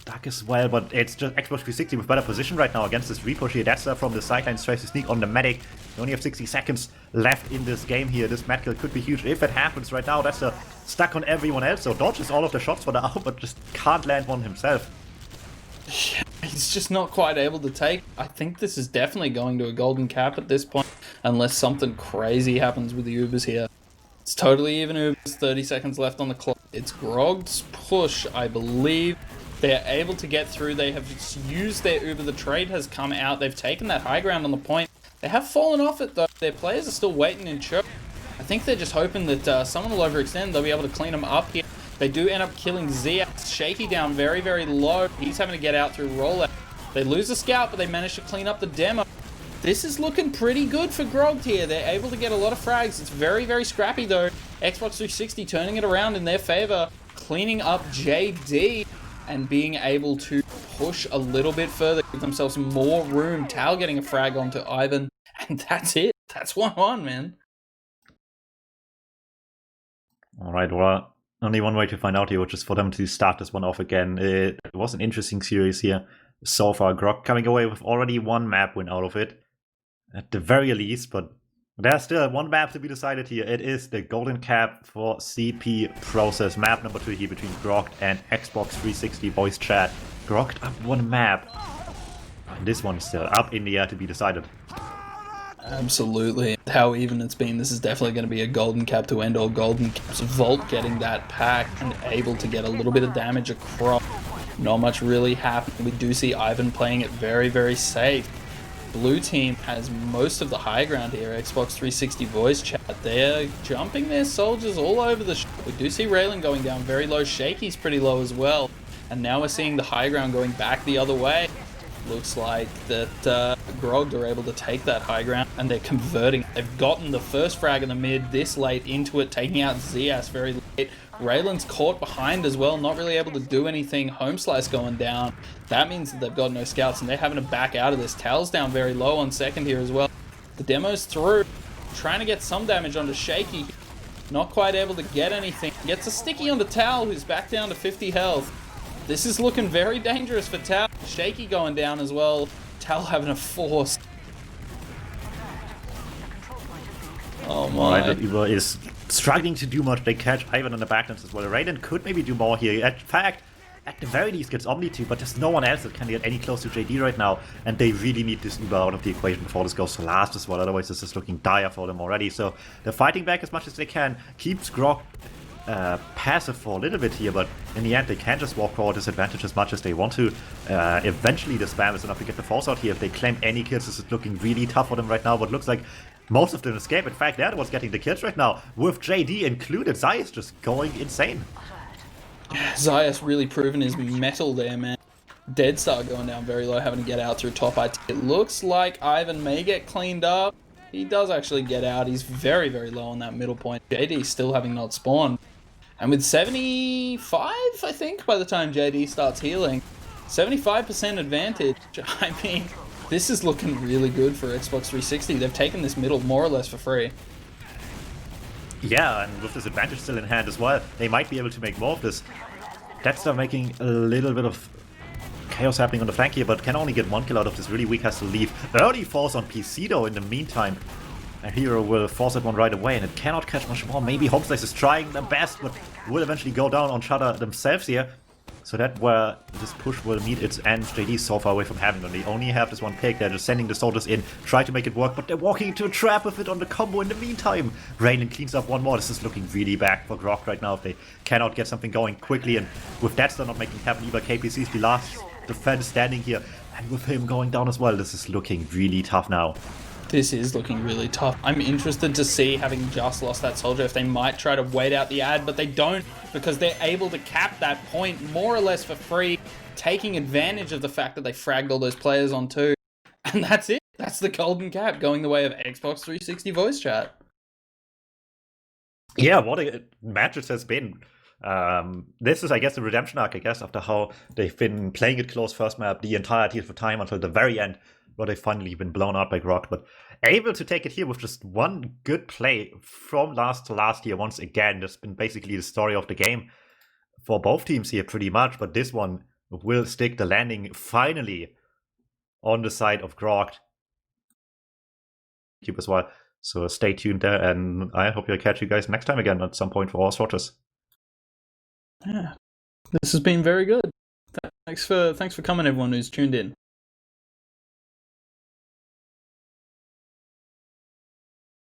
Duck as well, but it's just Xbox 360 with better position right now against this repush here. That's from the sideline, tries to sneak on the medic. You only have 60 seconds left in this game here. This med kill could be huge if it happens right now. That's stuck on everyone else, so dodges all of the shots for now, but just can't land one himself. He's just not quite able to take. I think this is definitely going to a golden cap at this point, unless something crazy happens with the Ubers here. It's totally even Ubers, 30 seconds left on the clock. It's Grogged's push, I believe. They're able to get through. They have used their Uber. The trade has come out. They've taken that high ground on the point. They have fallen off it, though. Their players are still waiting in choke. I think they're just hoping that someone will overextend. They'll be able to clean them up here. They do end up killing Ziax. Shaky down very, very low. He's having to get out through rollout. They lose the scout, but they manage to clean up the demo. This is looking pretty good for Grogged here. They're able to get a lot of frags. It's very, very scrappy, though. Xbox 360 turning it around in their favor. Cleaning up JD. And being able to push a little bit further, give themselves more room. Tal getting a frag onto Ivan, and that's it. That's 1-1, man. Alright, well, only one way to find out here, which is for them to start this one off again. It was an interesting series here so far. Grogged coming away with already 1 map win out of it, at the very least, but there's still 1 map to be decided here. It is the golden cap for CP Process. Map number 2 here between Grogged and Xbox 360 voice chat. Grogged up 1 map. And this one is still up in the air to be decided. Absolutely. How even it's been, this is definitely going to be a golden cap to end all golden caps. Volt getting that pack and able to get a little bit of damage across. Not much really happening. We do see Ivan playing it very, very safe. Blue team has most of the high ground here. Xbox 360 voice chat. They're jumping their soldiers all over the shop. We do see Raylan going down very low. Shaky's pretty low as well. And now we're seeing the high ground going back the other way. Looks like that Grogged are able to take that high ground and they're converting. They've gotten the first frag in the mid this late into it, taking out Zias very late. Raylan's caught behind as well, not really able to do anything. Home slice going down. That means that they've got no scouts and they're having to back out of this. Tal's down very low on second here as well. The demo's through, trying to get some damage onto Shaky. Not quite able to get anything. Gets a sticky onto Tal, who's back down to 50 health. This is looking very dangerous for Tal. Shaky going down as well. Tal having a force. Oh my. Right, Uber is struggling to do much. They catch Ivan on the backlands as well. Raiden could maybe do more here. In fact, at the very least gets Omni 2, but there's no one else that can get any close to JD right now. And they really need this Uber out of the equation before this goes to last as well. Otherwise, this is looking dire for them already. So they're fighting back as much as they can. Keeps Grogged passive for a little bit here, but in the end they can just walk forward disadvantage as much as they want to. Eventually the spam is enough to get the force out here. If they claim any kills, this is looking really tough for them right now, but looks like most of them escape. In fact, they're the ones getting the kills right now, with JD included. Zayas just going insane. Zayas really proving his metal there, man. Dead Star going down very low, having to get out through top IT. It looks like Ivan may get cleaned up. He does actually get out. He's very, very low on that middle point. JD still having not spawned. And with 75, I think, by the time JD starts healing, 75% advantage. I mean, this is looking really good for Xbox 360. They've taken this middle more or less for free. Yeah, and with this advantage still in hand as well, they might be able to make more of this. That's making a little bit of chaos happening on the flank here, but can only get 1 kill out of this. Really weak, has to leave. Early force on PC though in the meantime. A hero will force that one right away, and it cannot catch much more. Maybe Homeslice is trying their best, but will eventually go down on Shudder themselves here. So that's where this push will meet its end. JD is so far away from having them. They only have this one pick. They're just sending the soldiers in, try to make it work, but they're walking into a trap with it on the combo in the meantime. Raylan cleans up one more. This is looking really bad for Grogged right now if they cannot get something going quickly. And with that still not making it happen either, KPC is the last defense standing here. And with him going down as well, this is looking really tough now. This is looking really tough. I'm interested to see, having just lost that soldier, if they might try to wait out the ad, but they don't, because they're able to cap that point more or less for free, taking advantage of the fact that they fragged all those players on two. And that's it. That's the golden cap going the way of Xbox 360 voice chat. Yeah, what a match it has been. This is, I guess, the redemption arc, I guess, after how they've been playing it close first map the entirety of the time until the very end, where they've finally been blown out by Grogged, but able to take it here with just one good play from last to last year once again. That's been basically the story of the game for both teams here pretty much, but this one will stick the landing finally on the side of Grogged as well. So stay tuned there, and I hope I'll catch you guys next time again at some point for ozfortress. Yeah, this has been very good. Thanks for coming, everyone who's tuned in.